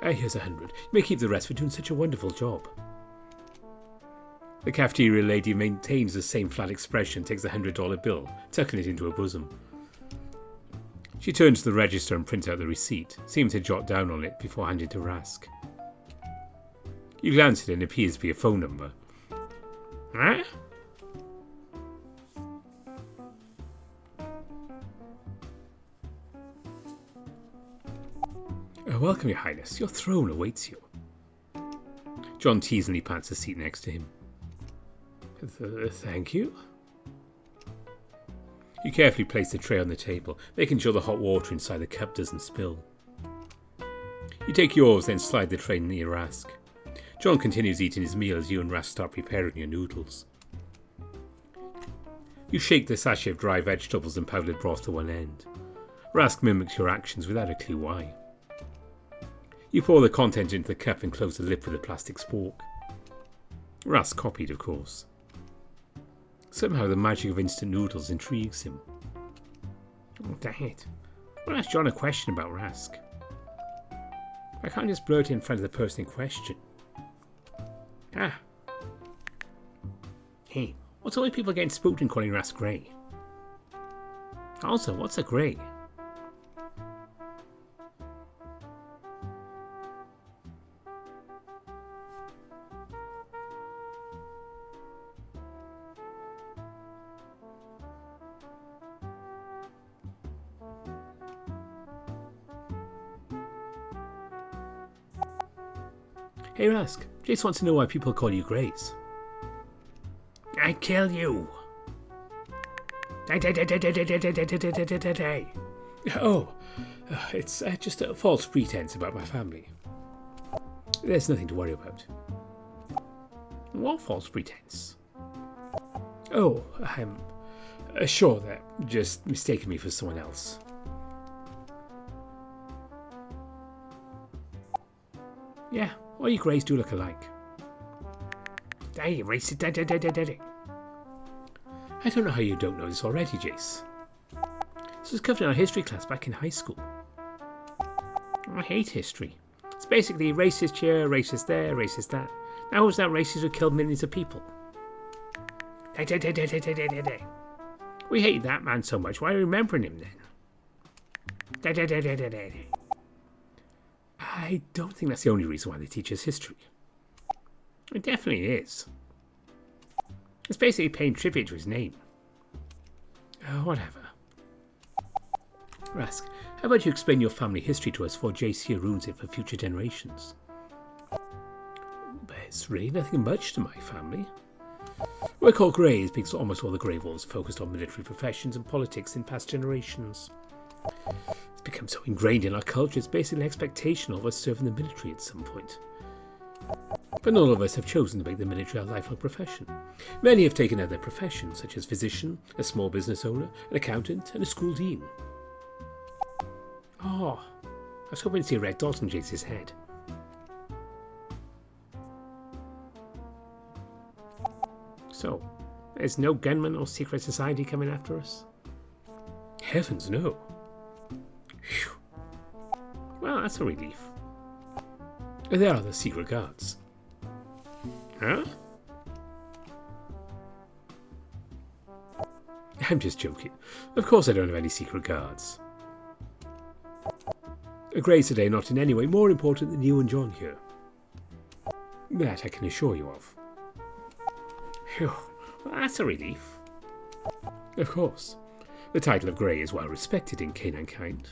Here's 100. You may keep the rest for doing such a wonderful job. The cafeteria lady maintains the same flat expression, takes the $100 bill, tucking it into her bosom. She turns to the register and prints out the receipt, seeming to jot down on it before handing it to Rask. You glance at it and it appears to be a phone number. Huh? Welcome, Your Highness. Your throne awaits you. John teasingly pats the seat next to him. Thank you. You carefully place the tray on the table, making sure the hot water inside the cup doesn't spill. You take yours, then slide the tray near Rask. John continues eating his meal as you and Rask start preparing your noodles. You shake the sachet of dry vegetables and powdered broth to one end. Rask mimics your actions without a clue why. You pour the content into the cup and close the lip with a plastic spork. Rask copied, of course. Somehow the magic of instant noodles intrigues him. Oh, dang it. I'll ask John a question about Rask. I can't just blurt it in front of the person in question. Hey, what's all the people getting spooked and calling Rask Grey? Also, what's a grey? Hey Rask, Jayce wants to know why people call you Grace. I kill you. Oh, it's just a false pretense about my family. There's nothing to worry about. What false pretense? Oh, I'm sure they're just mistaken me for someone else. Yeah, all you Greys do look alike. Hey, racist. I don't know how you don't know this already, Jayce. This was covered in our history class back in high school. I hate history. It's basically racist here, racist there, racist that. Now who's that racist who killed millions of people? We hate that man so much, why are we remembering him then? I don't think that's the only reason why they teach us history. It definitely is. It's basically paying tribute to his name. Whatever. Rask, how about you explain your family history to us before Jayce here ruins it for future generations? There's really nothing much to my family. We're called Greys because almost all the Grey Wolves focused on military professions and politics in past generations. It's become so ingrained in our culture, it's basically an expectation of us serving the military at some point. But not all of us have chosen to make the military our lifelong profession. Many have taken other professions, such as physician, a small business owner, an accountant, and a school dean. Oh, I was hoping to see a red dot on Jayce's head. So, there's no gunman or secret society coming after us? Heavens, no. Phew. Well, that's a relief. There are the secret guards. Huh? I'm just joking. Of course I don't have any secret guards. A Greys today not in any way more important than you and John here. That I can assure you of. Phew, well, that's a relief. Of course. The title of Grey is well respected in canine kind.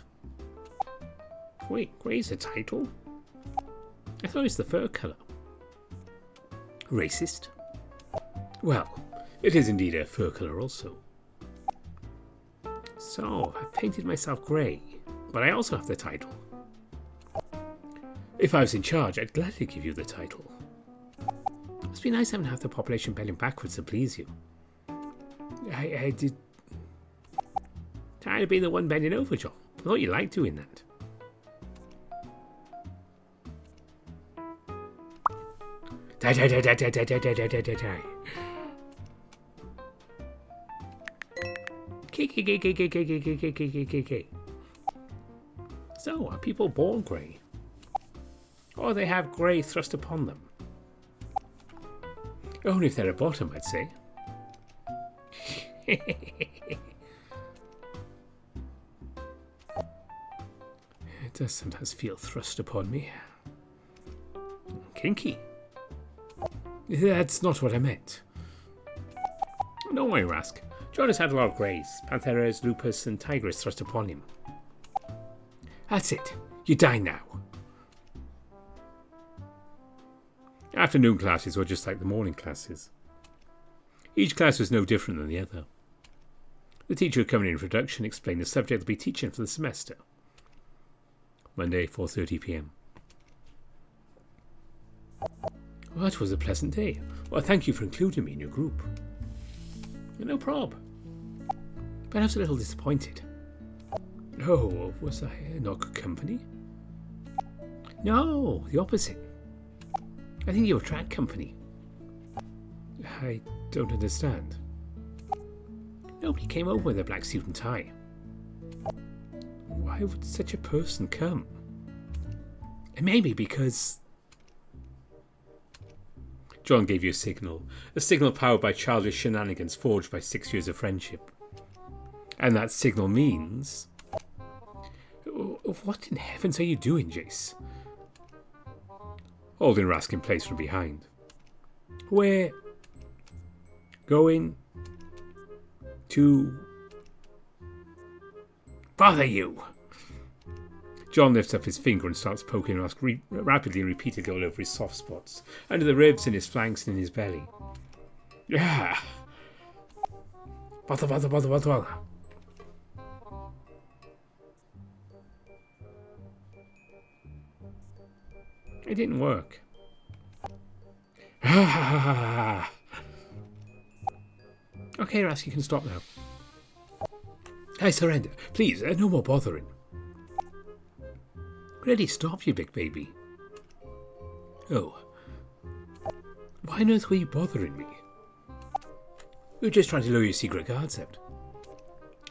Wait, Grey's a title? I thought it's the fur colour. Racist? Well, it is indeed a fur colour also. So, I've painted myself grey, but I also have the title. If I was in charge, I'd gladly give you the title. Must be nice having half the population bending backwards to please you. I did... Tired of being the one bending over, John. I thought you liked doing that. So, are people born grey? Or they have grey thrust upon them? Only if they're a bottom, I'd say. It does sometimes feel thrust upon me. Kinky. That's not what I meant. Don't worry, Rask. John has had a lot of greys. Pantheras, lupus, and tigers thrust upon him. That's it. You die now. Afternoon classes were just like the morning classes. Each class was no different than the other. The teacher would come in introduction, explain the subject they'll be teaching for the semester. Monday, 4:30 p.m. Well, that was a pleasant day. Well, thank you for including me in your group. No prob. But I was a little disappointed. Oh, was I not good company? No, the opposite. I think you attract company. I don't understand. Nobody came over with a black suit and tie. Why would such a person come? And maybe because... John gave you a signal powered by childish shenanigans forged by 6 years of friendship. And that signal means... What in heavens are you doing, Jayce? Holding Rask in place from behind. We're going to bother you. John lifts up his finger and starts poking Rask rapidly and repeatedly all over his soft spots, under the ribs, in his flanks, and in his belly. Yeah. Bother, bother, bother, bother, bother. It didn't work. Okay, Rask, you can stop now. I surrender. Please, no more bothering. Really stop, you big baby. Oh. Why on earth were you bothering me? We were just trying to lure your secret guards out.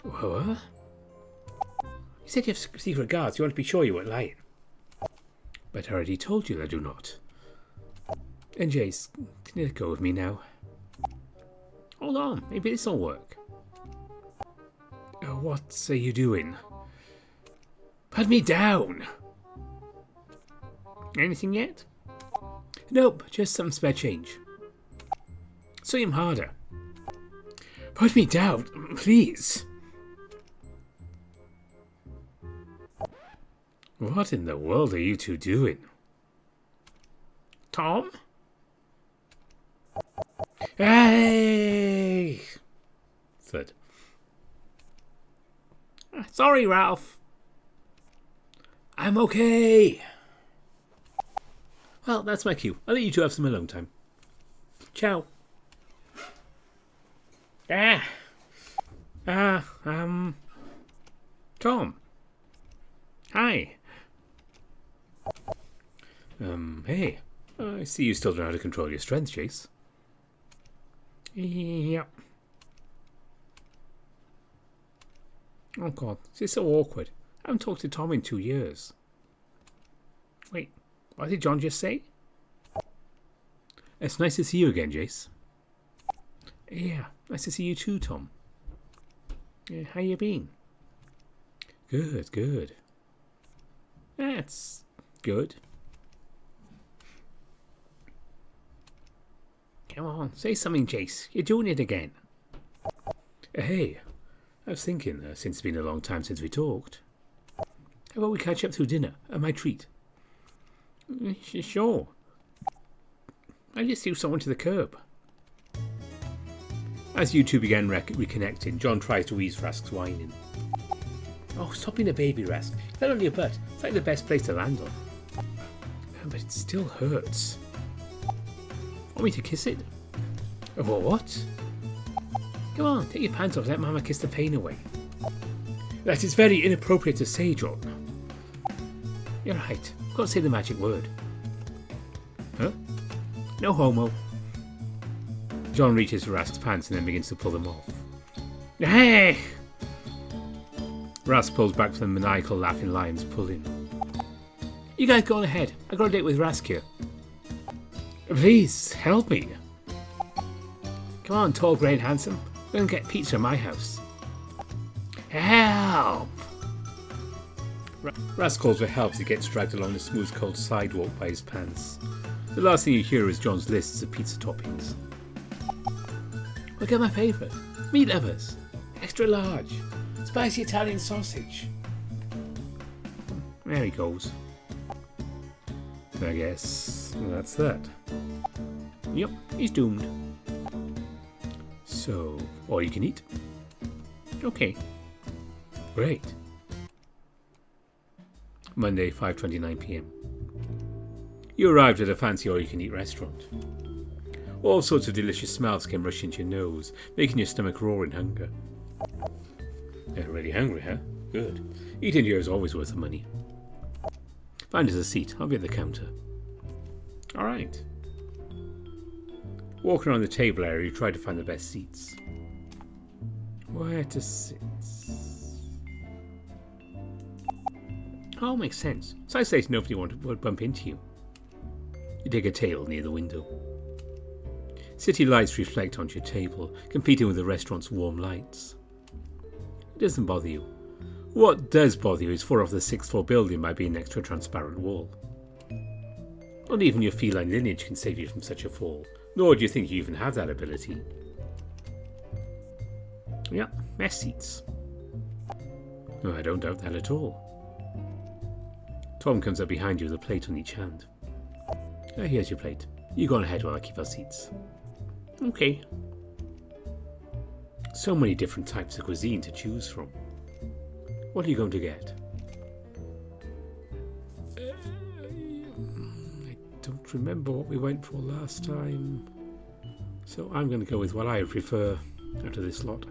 What? You said you have secret guards. You want to be sure you weren't lying. But I already told you I do not. And Jayce, can you let go of me now? Hold on, maybe this'll work. What are you doing? Put me down! Anything yet? Nope, just some spare change. Swim harder. Put me down, please. What in the world are you two doing? Tom? Hey! Thud. Sorry, Ralph. I'm okay. Well, that's my cue. I'll let you two have some alone time. Ciao. Tom. Hi. Hey. I see you still know how to control your strength, Jayce. Yep. Oh god, this is so awkward. I haven't talked to Tom in 2 years. Wait, what did John just say? It's nice to see you again, Jayce. Yeah, nice to see you too, Tom. Yeah, how you been? Good, good. That's good. Come on, say something, Jayce. You're doing it again. Hey, I was thinking, since it's been a long time since we talked, how about we catch up through dinner? My treat. Sure. I just threw someone to the curb. As you two began reconnecting, John tries to ease Rask's whining. Oh, stop being a baby, Rask. You fell on your butt. It's like the best place to land on. But it still hurts. Want me to kiss it? Oh, what? Come on, take your pants off and let Mama kiss the pain away. That is very inappropriate to say, John. You're right. I've got to say the magic word. Huh? No homo. John reaches for Rask's pants and then begins to pull them off. Hey! Rask pulls back from the maniacal laughing lion's pulling. You guys go on ahead. I got a date with Rask here. Please, help me. Come on, tall, grey and handsome. We're going to get pizza at my house. Help! Rask calls for help as he gets dragged along the smooth, cold sidewalk by his pants. The last thing you hear is John's lists of pizza toppings. Look at my favourite. Meat lovers. Extra large. Spicy Italian sausage. There he goes. I guess that's that. Yep, he's doomed. So, all you can eat? Okay. Great. Monday, 5:29 p.m. You arrived at a fancy all-you-can-eat restaurant. All sorts of delicious smells came rushing to your nose, making your stomach roar in hunger. You're really hungry, huh? Good. Eating here is always worth the money. Find us a seat. I'll be at the counter. All right. Walking around the table area, you try to find the best seats. Where to sit? Oh, makes sense. So I say nobody would bump into you. You dig a table near the window. City lights reflect onto your table, competing with the restaurant's warm lights. It doesn't bother you. What does bother you is 4 off the 6th floor building by being next to a transparent wall. Not even your feline lineage can save you from such a fall, nor do you think you even have that ability. Yeah, best seats. No, I don't doubt that at all. Tom comes up behind you with a plate on each hand. Here's your plate. You go on ahead while I keep our seats. Okay. So many different types of cuisine to choose from. What are you going to get? I don't remember what we went for last time. So I'm going to go with what I prefer out of this lot.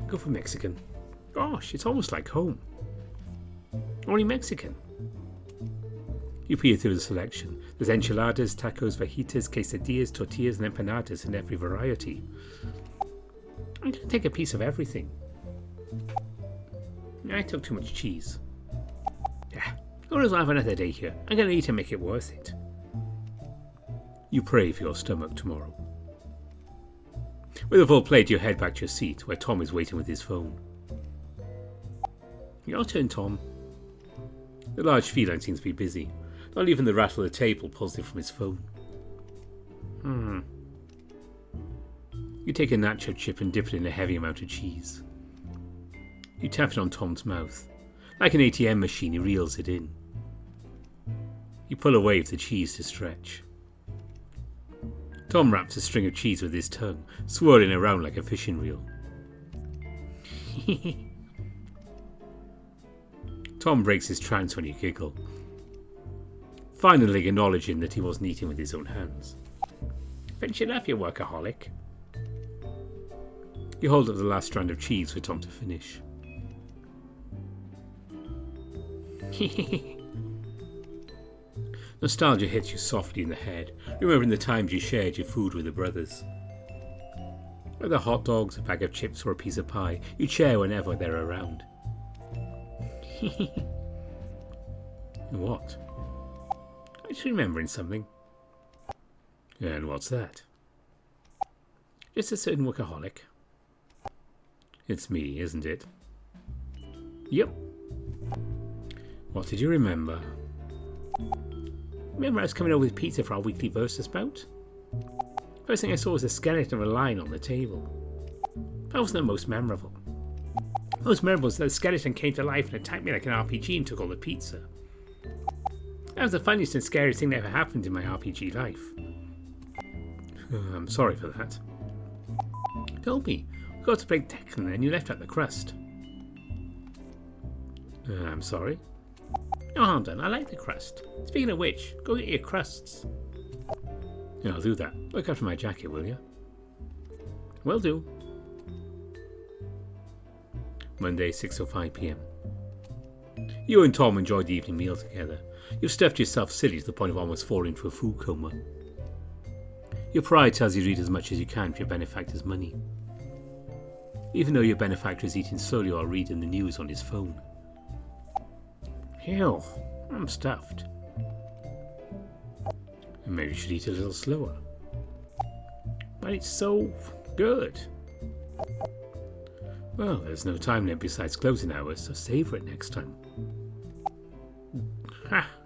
Go for Mexican. Gosh, it's almost like home. Only Mexican. You peer through the selection. There's enchiladas, tacos, fajitas, quesadillas, tortillas, and empanadas in every variety. I'm going to take a piece of everything. I took too much cheese. Yeah, who knows, I'll have another day here. I'm going to eat to make it worth it. You pray for your stomach tomorrow. With a full plate, you head back to your seat, where Tom is waiting with his phone. Your turn, Tom. The large feline seems to be busy. Not even the rattle of the table pulls him from his phone. You take a nacho chip and dip it in a heavy amount of cheese. You tap it on Tom's mouth. Like an ATM machine, he reels it in. You pull away for the cheese to stretch. Tom wraps a string of cheese with his tongue, swirling around like a fishing reel. Tom breaks his trance when you giggle, finally acknowledging that he wasn't eating with his own hands. Finish it up, you workaholic. You hold up the last strand of cheese for Tom to finish. Nostalgia hits you softly in the head, remembering the times you shared your food with the brothers. Whether hot dogs, a bag of chips, or a piece of pie, you share whenever they're around. What? I'm just remembering something. And what's that? Just a certain workaholic. It's me, isn't it? Yep. What did you remember? Remember I was coming over with pizza for our weekly versus bout? First thing I saw was a skeleton of a lion on the table. That wasn't the most memorable. Most memorable was that the skeleton came to life and attacked me like an RPG and took all the pizza. That was the funniest and scariest thing that ever happened in my RPG life. I'm sorry for that. Told me, we got to play Tekken and you left out the crust. I'm sorry. No harm done, I like the crust. Speaking of which, go get your crusts. Yeah, I'll do that. Look after my jacket, will you? Will do. Monday, 6:05 p.m. You and Tom enjoyed the evening meal together. You've stuffed yourself silly to the point of almost falling into a food coma. Your pride tells you to read as much as you can for your benefactor's money. Even though your benefactor is eating slowly while reading the news on his phone. Ew, I'm stuffed. And maybe you should eat a little slower. But it's so good. Well, there's no time limit besides closing hours, so savour it next time.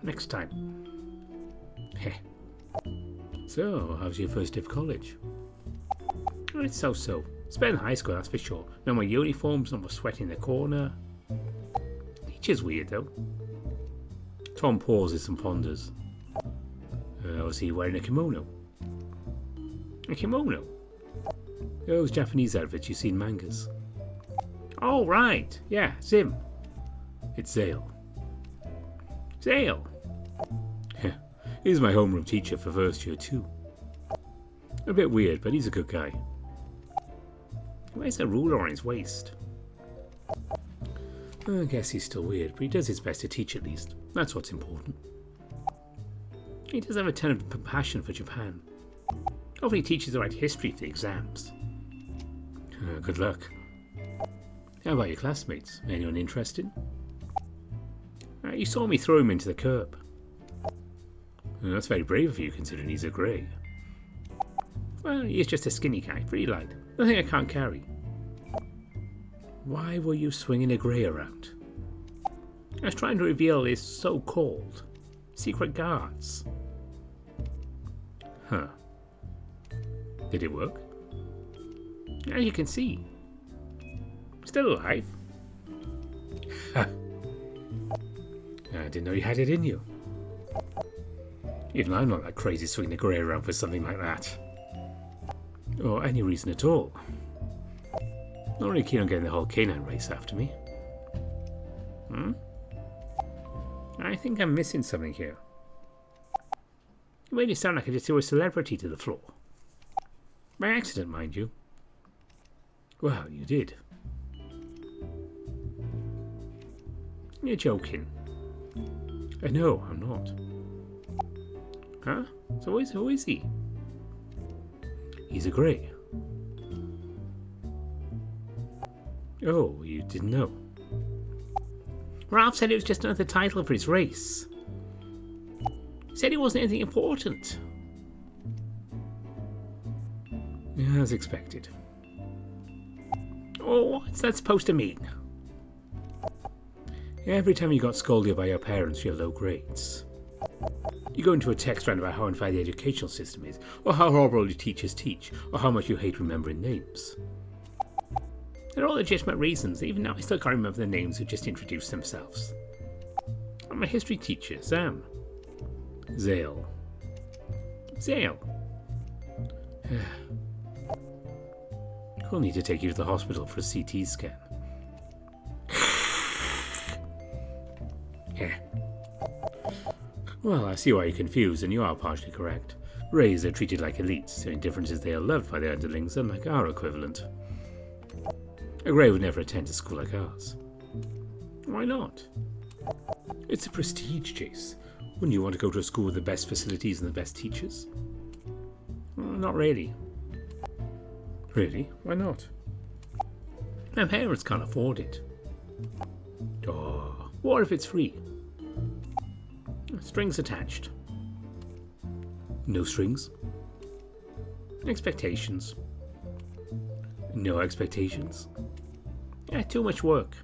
Next time. Heh. So, how's your first day of college? Oh, it's so-so. It's better than high school, that's for sure. No more uniforms, no more sweating in the corner. Teacher's weird, though. Tom pauses and ponders. Was he wearing a kimono? A kimono? Those Japanese outfits you see in mangas. Oh, right. Yeah, Zim. It's Zale. Zale. He's my homeroom teacher for first year too. A bit weird, but he's a good guy. He wears a ruler on his waist. I guess he's still weird, but he does his best to teach at least. That's what's important. He does have a ton of passion for Japan. Hopefully he teaches the right history for the exams. Good luck. How about your classmates? Anyone interested? You saw me throw him into the curb. That's very brave of you, considering he's a grey. Well, he's just a skinny guy, pretty light. Nothing I can't carry. Why were you swinging a grey around? I was trying to reveal his so-called secret guards. Huh. Did it work? As you can see. Still alive. I didn't know you had it in you. Even I'm not that crazy swinging a grey around for something like that. Or any reason at all. Not really keen on getting the whole canine race after me. I think I'm missing something here. You made it sound like I just threw a celebrity to the floor. By accident, mind you. Well, you did. You're joking. No, I'm not. Huh? So who is he? He's a grey. Oh, you didn't know. Ralph said it was just another title for his race. He said it wasn't anything important. As expected. Oh, what's that supposed to mean? Every time you got scolded by your parents for your low grades, you go into a text round about how unfair the educational system is, or how horrible your teachers teach, or how much you hate remembering names. They're all legitimate reasons. Even now I still can't remember the names who just introduced themselves. I'm a history teacher, Sam. Zale. We'll need to take you to the hospital for a CT scan. Well, I see why you're confused, and you are partially correct. Rays are treated like elites. The only difference is they are loved by their underlings, unlike our equivalent. A Grey would never attend a school like ours. Why not? It's a prestige, Jayce. Wouldn't you want to go to a school with the best facilities and the best teachers? Not really. Really? Why not? My parents can't afford it. Oh, what if it's free? Strings attached. No strings. Expectations. No expectations. Too much work.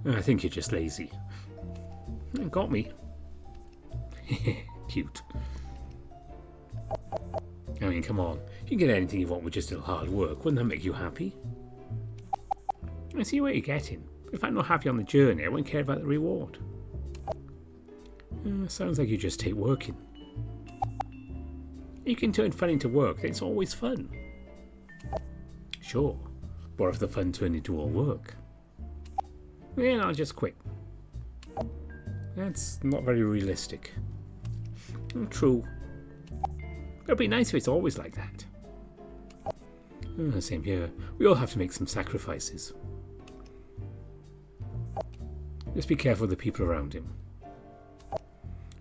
I think you're just lazy. Got me. Cute. I mean, come on. You can get anything you want with just a little hard work. Wouldn't that make you happy? I see where you're getting. If I'm not happy on the journey, I won't care about the reward. Sounds like you just hate working. You can turn fun into work, then it's always fun. Sure, but if the fun turned into all work? Then I'll just quit. That's not very realistic. True. It'd be nice if it's always like that. Same here. We all have to make some sacrifices. Just be careful of the people around him.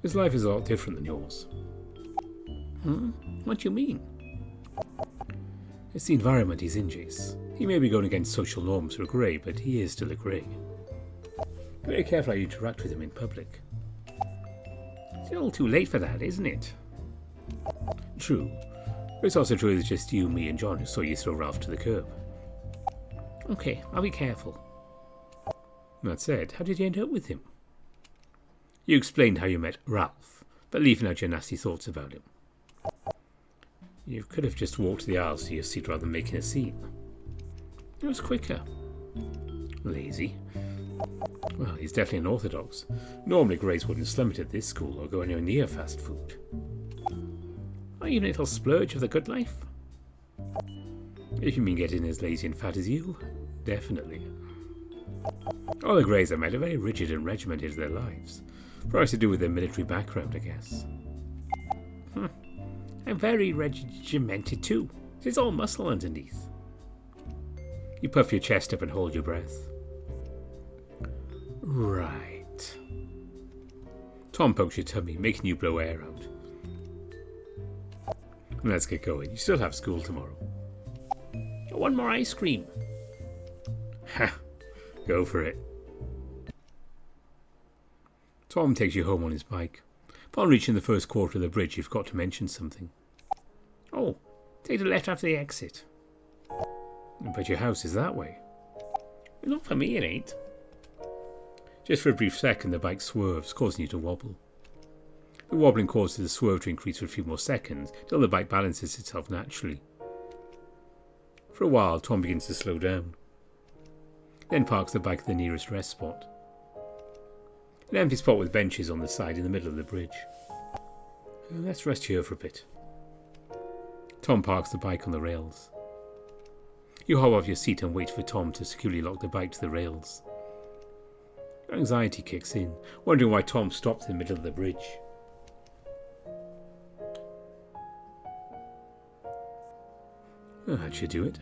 His life is a lot different than yours. What do you mean? It's the environment he's in, Jayce. He may be going against social norms for a Grey, but he is still a Grey. Be very careful how you interact with him in public. It's all too late for that, isn't it? True. But it's also true it's just you, me and John who saw you throw Ralph to the curb. Okay, I'll be careful. That said, how did you end up with him? You explained how you met Ralph, but leaving out your nasty thoughts about him. You could have just walked the aisles to your seat rather than making a scene. It was quicker. Lazy. Well, he's definitely an orthodox. Normally Greys wouldn't slum it at this school or go anywhere near fast food. Or even a little splurge of the good life. If you mean getting as lazy and fat as you, definitely. All the Greys I met are very rigid and regimented in their lives. Probably to do with their military background, I guess. I'm very regimented too. It's all muscle underneath. You puff your chest up and hold your breath. Right. Tom pokes your tummy, making you blow air out. Let's get going. You still have school tomorrow. One more ice cream. Ha! Go for it. Tom takes you home on his bike. Upon reaching the first quarter of the bridge, you forgot to mention something. Oh, take the left after the exit. But your house is that way. Not for me, it ain't. Just for a brief second, the bike swerves, causing you to wobble. The wobbling causes the swerve to increase for a few more seconds, till the bike balances itself naturally. For a while, Tom begins to slow down. then parks the bike at the nearest rest spot. An empty spot with benches on the side in the middle of the bridge. Let's rest here for a bit. Tom parks the bike on the rails. You hop off your seat and wait for Tom to securely lock the bike to the rails. Your anxiety kicks in, wondering why Tom stopped in the middle of the bridge. That should do it.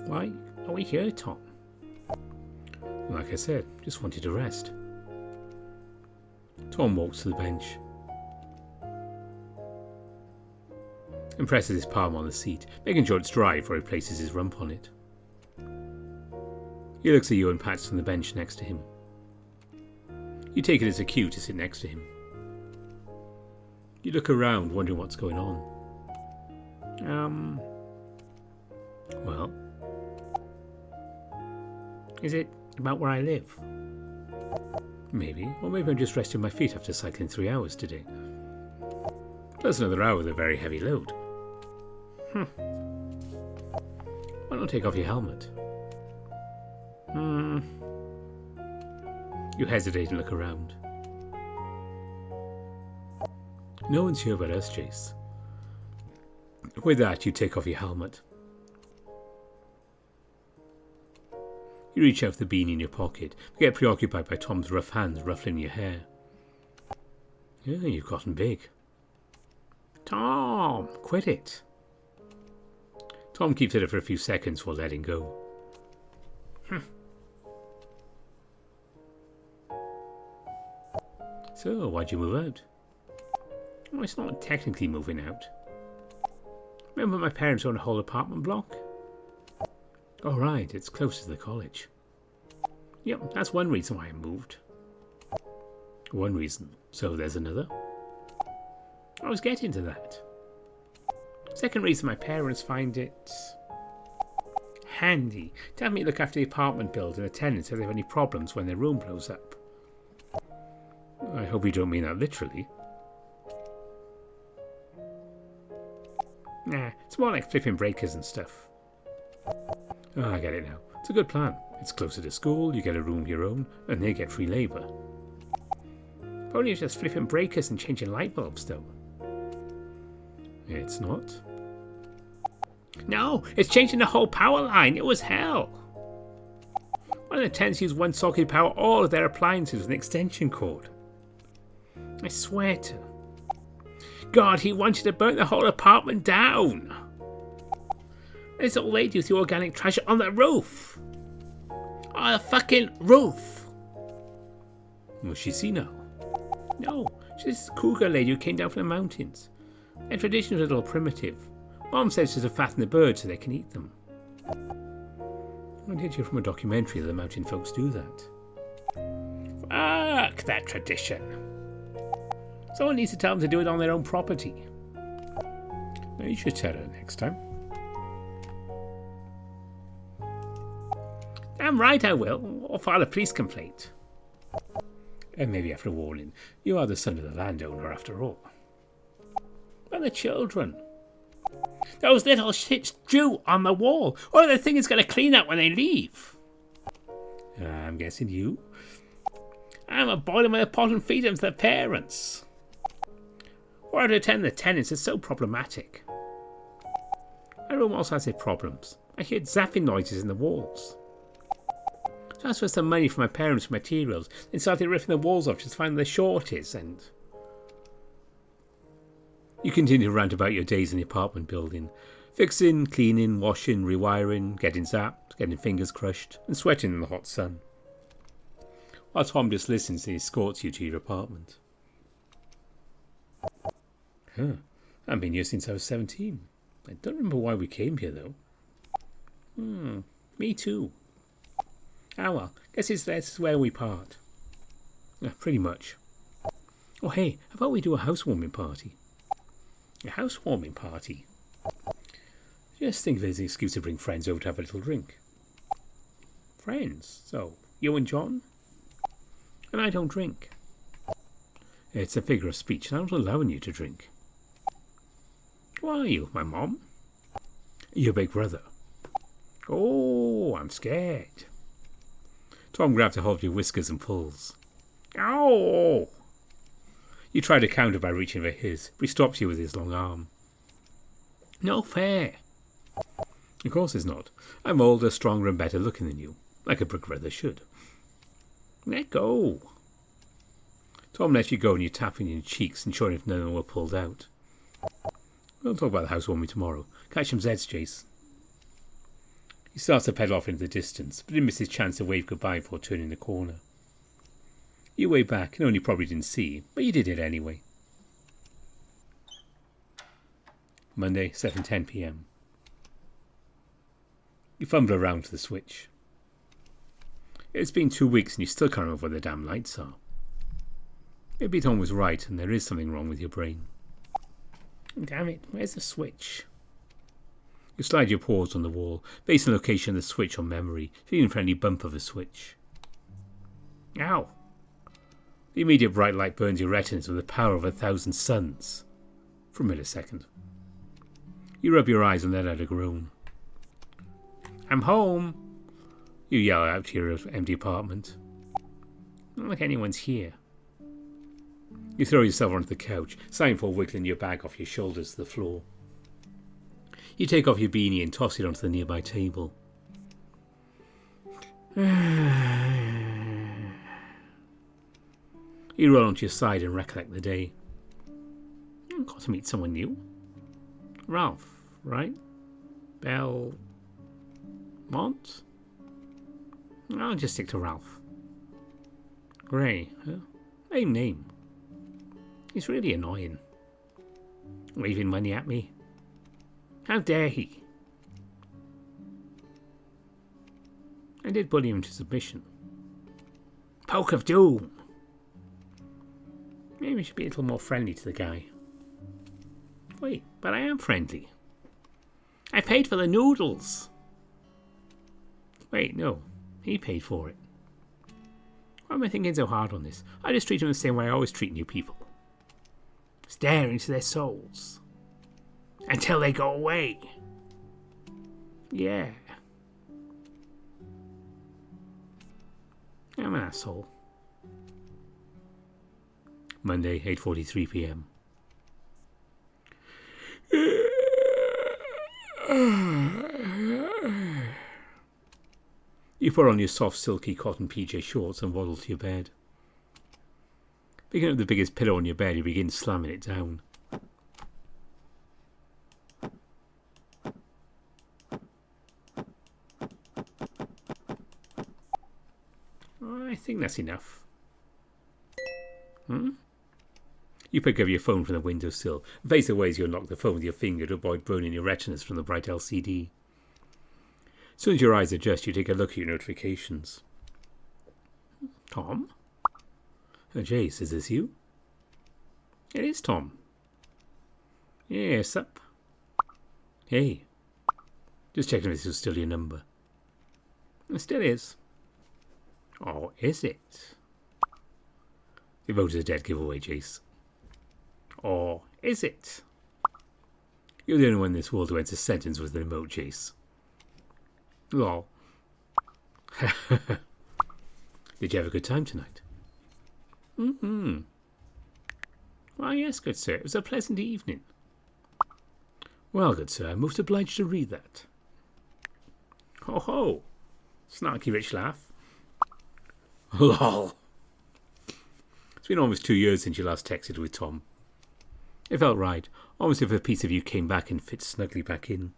Why are we here, Tom? Like I said, just wanted to rest. Tom walks to the bench and presses his palm on the seat, making sure it's dry before he places his rump on it. He looks at you and pats on the bench next to him. You take it as a cue to sit next to him. You look around, wondering what's going on. Well, is it about where I live? Maybe, or maybe I'm just resting my feet after cycling 3 hours today. Plus another hour with a very heavy load. Why not take off your helmet? You hesitate and look around. No one's here but us, Jayce. With that, you take off your helmet. You reach out for the beanie in your pocket, but get preoccupied by Tom's rough hands ruffling your hair. Yeah, you've gotten big. Tom, quit it. Tom keeps at it for a few seconds before letting go. So, why'd you move out? Well, it's not technically moving out. Remember my parents own a whole apartment block? Oh right, it's close to the college. Yep, that's one reason why I moved. One reason. So there's another? I was getting to that. Second reason, my parents find it handy to have me look after the apartment building and the tenants if they have any problems when their room blows up. I hope you don't mean that literally. Nah, it's more like flipping breakers and stuff. Oh, I get it now. It's a good plan. It's closer to school, you get a room of your own, and they get free labour. If only it's just flipping breakers and changing light bulbs, though. It's not. No, it's changing the whole power line. It was hell. One of the tenants used one socket to power all of their appliances with an extension cord. I swear to God, he wanted to burn the whole apartment down. There's an old lady with the organic trash on the roof. On the fucking roof. What's she see now? No, she's this cougar lady who came down from the mountains. Their tradition is a little primitive. Mom says she's to fatten the birds so they can eat them. I did hear from a documentary that the mountain folks do that. Fuck that tradition. Someone needs to tell them to do it on their own property. Now you should tell her next time. Damn right I will, or file a police complaint. And maybe after a warning, you are the son of the landowner after all. And the children. Those little shits drew on the wall. What other thing is going to clean up when they leave? I'm guessing you. I'm a boiling with a pot and feed them to their parents. Or to attend the tenants is so problematic. My room also has its problems. I hear zapping noises in the walls. So I asked for some money from my parents for materials, then started ripping the walls off just to find where the short is, and... You continue to rant about your days in the apartment building, fixing, cleaning, washing, rewiring, getting zapped, getting fingers crushed, and sweating in the hot sun. While Tom just listens and escorts you to your apartment. I've been here since I was 17. I don't remember why we came here, though. Me too. Ah well, guess that's where we part. Pretty much. Oh hey, how about we do a housewarming party? A housewarming party? Just think of it as an excuse to bring friends over to have a little drink. Friends? So, you and John? And I don't drink. It's a figure of speech, and I'm not allowing you to drink. Who are you, my mom? Your big brother. Oh, I'm scared. Tom grabs a hold of your whiskers and pulls. Ow! You try to counter by reaching for his, but he stops you with his long arm. No fair. Of course it's not. I'm older, stronger and better looking than you, like a brick brother should. Let go. Tom lets you go and you tap in your cheeks, ensuring if none of them were pulled out. We'll talk about the housewarming tomorrow. Catch some Zeds, Jayce. He starts to pedal off into the distance, but didn't miss his chance to wave goodbye before turning the corner. You waved back, and you probably didn't see, but you did it anyway. Monday, 7:10 p.m. You fumble around to the switch. It's been 2 weeks and you still can't remember where the damn lights are. Maybe Tom was right and there is something wrong with your brain. Damn it, where's the switch? You slide your paws on the wall, base the location of the switch on memory, feeling for any bump of a switch. Ow! The immediate bright light burns your retinas with the power of 1,000 suns. For a millisecond. You rub your eyes and let out a groan. I'm home! You yell out to your empty apartment. Not like anyone's here. You throw yourself onto the couch, signful wiggling your bag off your shoulders to the floor. You take off your beanie and toss it onto the nearby table. You roll onto your side and recollect the day. Got to meet someone new. Ralph, right? Belmont? I'll just stick to Ralph. Gray, huh? Same name. He's really annoying. Waving money at me. How dare he? I did bully him to submission. Poke of doom. Maybe we should be a little more friendly to the guy. Wait, but I am friendly. I paid for the noodles. Wait, no. He paid for it. Why am I thinking so hard on this? I just treat him the same way I always treat new people. Stare into their souls. Until they go away. Yeah. I'm an asshole. Monday, 8:43 p.m. You put on your soft, silky cotton PJ shorts and waddle to your bed. Picking up the biggest pillow on your bed, you begin slamming it down. I think that's enough. You pick up your phone from the windowsill and face away as you unlock the phone with your finger to avoid burning your retinas from the bright LCD. As soon as your eyes adjust, you take a look at your notifications. Tom? Jayce, is this you? It is Tom. Yes, up. Hey. Just checking if this was still your number. It still is. Oh, is it? The vote is a dead giveaway, Jayce. Or is it? You're the only one in this world who ends a sentence with an emote, Jayce. Lol. Did you have a good time tonight? Why, yes, good sir. It was a pleasant evening. Well, good sir, I'm most obliged to read that. Ho ho! Snarky rich laugh. Lol. It's been almost 2 years since you last texted with Tom. It felt right, almost as if a piece of you came back and fit snugly back in.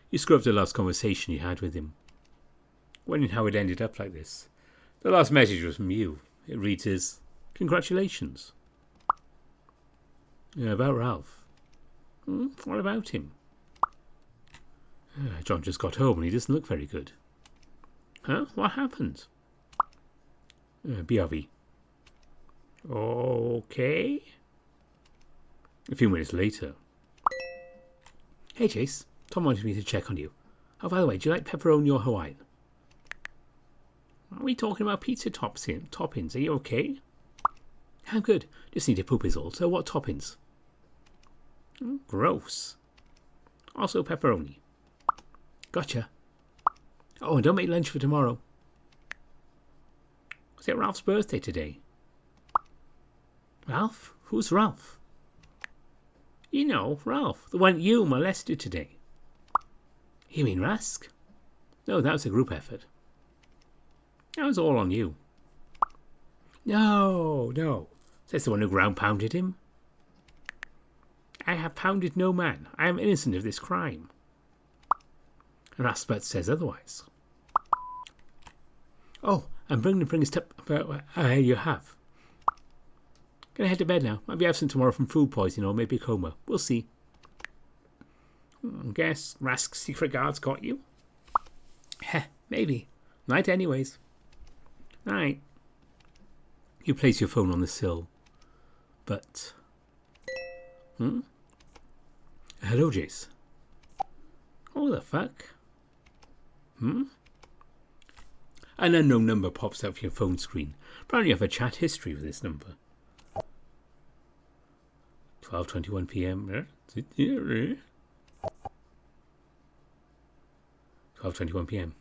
You scrubbed the last conversation you had with him. Wondering how it ended up like this. The last message was from you. It reads as, congratulations. About Ralph. What about him? John just got home and he doesn't look very good. Huh? What happened? BRB. Okay. A few minutes later. Hey, Jayce. Tom wanted me to check on you. Oh, by the way, do you like pepperoni or Hawaiian? Are we talking about pizza toppings? Are you okay? I'm good. Just need to poop is all. So what toppings? Gross. Also pepperoni. Gotcha. Oh, and don't make lunch for tomorrow. Is it Ralph's birthday today? Ralph? Who's Ralph? You know, Ralph, the one you molested today. You mean Rask? No, that was a group effort. That was all on you. No. Says the one who ground pounded him. I have pounded no man. I am innocent of this crime. And Rasput says otherwise. Oh, I'm bring us up about you have. Gonna head to bed now. Might be absent tomorrow from food poisoning or maybe a coma. We'll see. Guess Rask's secret guards got you? Heh, maybe. Night anyways. Night. You place your phone on the sill. But... Hello, Jayce. What the fuck? An unknown number pops up your phone screen. Apparently you have a chat history with this number. 12:21 p.m. 12:21 p.m.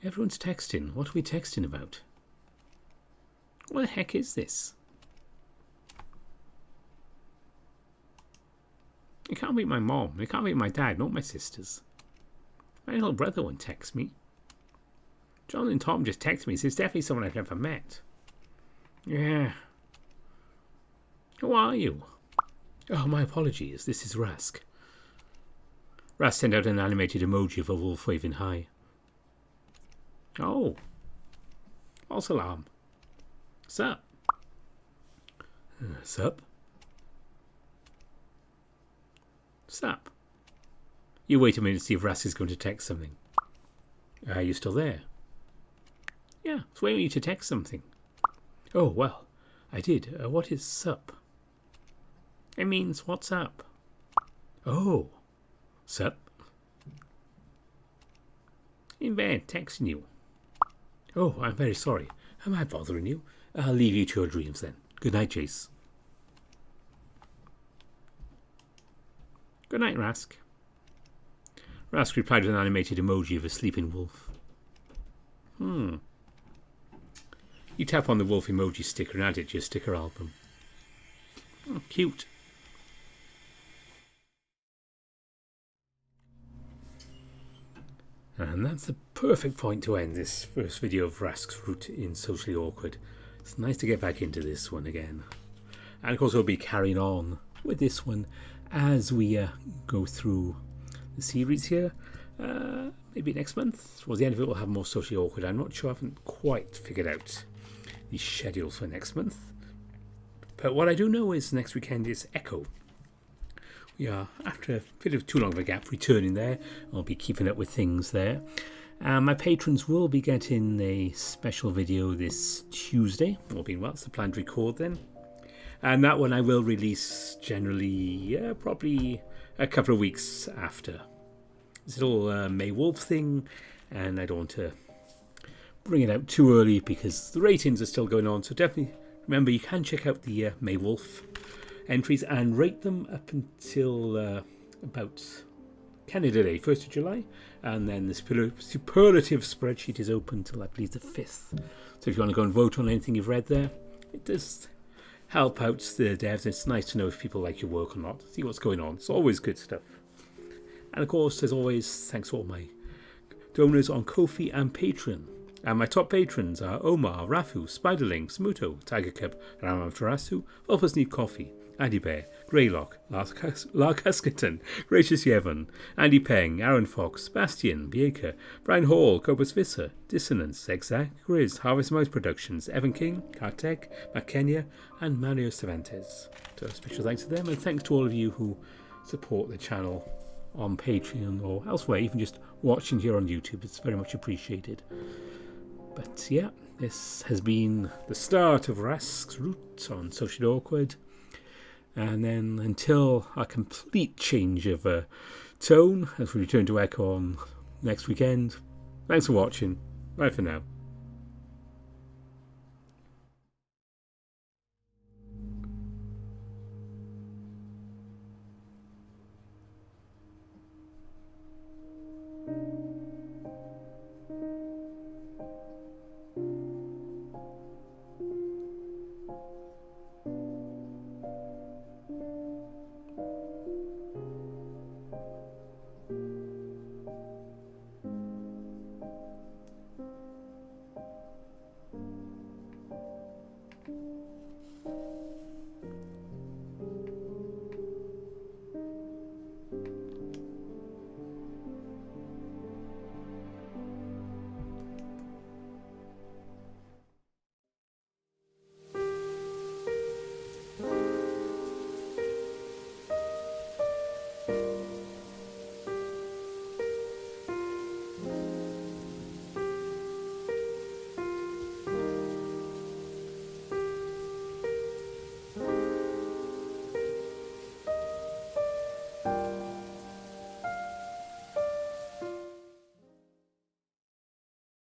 Everyone's texting. What are we texting about? What the heck is this? It can't be my mom. It can't be my dad, not my sisters. My little brother won't text me. John and Tom just texted me. So it's definitely someone I've never met. Yeah. Who are you? Oh, my apologies. This is Rask. Rask sent out an animated emoji of a wolf waving high. Oh. False alarm. Sup? Sup? Sup? You wait a minute to see if Rask is going to text something. Are you still there? Yeah, I was waiting for you to text something. Oh, well, I did. What is sup? It means what's up. Oh, sup? In bed, texting you. Oh, I'm very sorry. Am I bothering you? I'll leave you to your dreams then. Good night, Jayce. Good night, Rask. Rask replied with an animated emoji of a sleeping wolf. You tap on the wolf emoji sticker and add it to your sticker album. Oh, cute. And that's the perfect point to end this first video of Rask's route in Socially Awkward. It's nice to get back into this one again. And of course we'll be carrying on with this one as we go through the series here. Maybe next month. Towards the end of it we'll have more Socially Awkward. I'm not sure, I haven't quite figured out the schedule for next month. But what I do know is next weekend is Echo. We are, after a bit of too long of a gap, returning there. I'll be keeping up with things there. My patrons will be getting a special video this Tuesday. All being well, it's the planned record then. And that one I will release generally, probably a couple of weeks after. This little May Wolf thing, and I don't want to bring it out too early because the ratings are still going on. So definitely remember, you can check out the May Wolf entries and rate them up until about Canada Day, 1st of July. And then the superlative spreadsheet is open till I believe the 5th. So if you want to go and vote on anything you've read there, it does help out the devs. It's nice to know if people like your work or not. See what's going on. It's always good stuff. And of course, as always, thanks to all my donors on Ko-fi and Patreon. And my top patrons are Omar, Rafu, Spiderling, Smuto, Tiger Cub, Ramav Tarasu, Volpus Need Coffee, Andy Bear, Greylock, Lark Huskerton, Gracious Yevon, Andy Peng, Aaron Fox, Bastian, Bieker, Brian Hall, Copus Visser, Dissonance, Exact, Grizz, Harvest Mouse Productions, Evan King, Kartek, Mackenya, and Mario Cervantes. So a special thanks to them, and thanks to all of you who support the channel on Patreon or elsewhere, even just watching here on YouTube. It's very much appreciated. But yeah, this has been the start of Rask's route on Socially Awkward. And then until a complete change of tone as we return to Echo on next weekend, thanks for watching. Bye for now.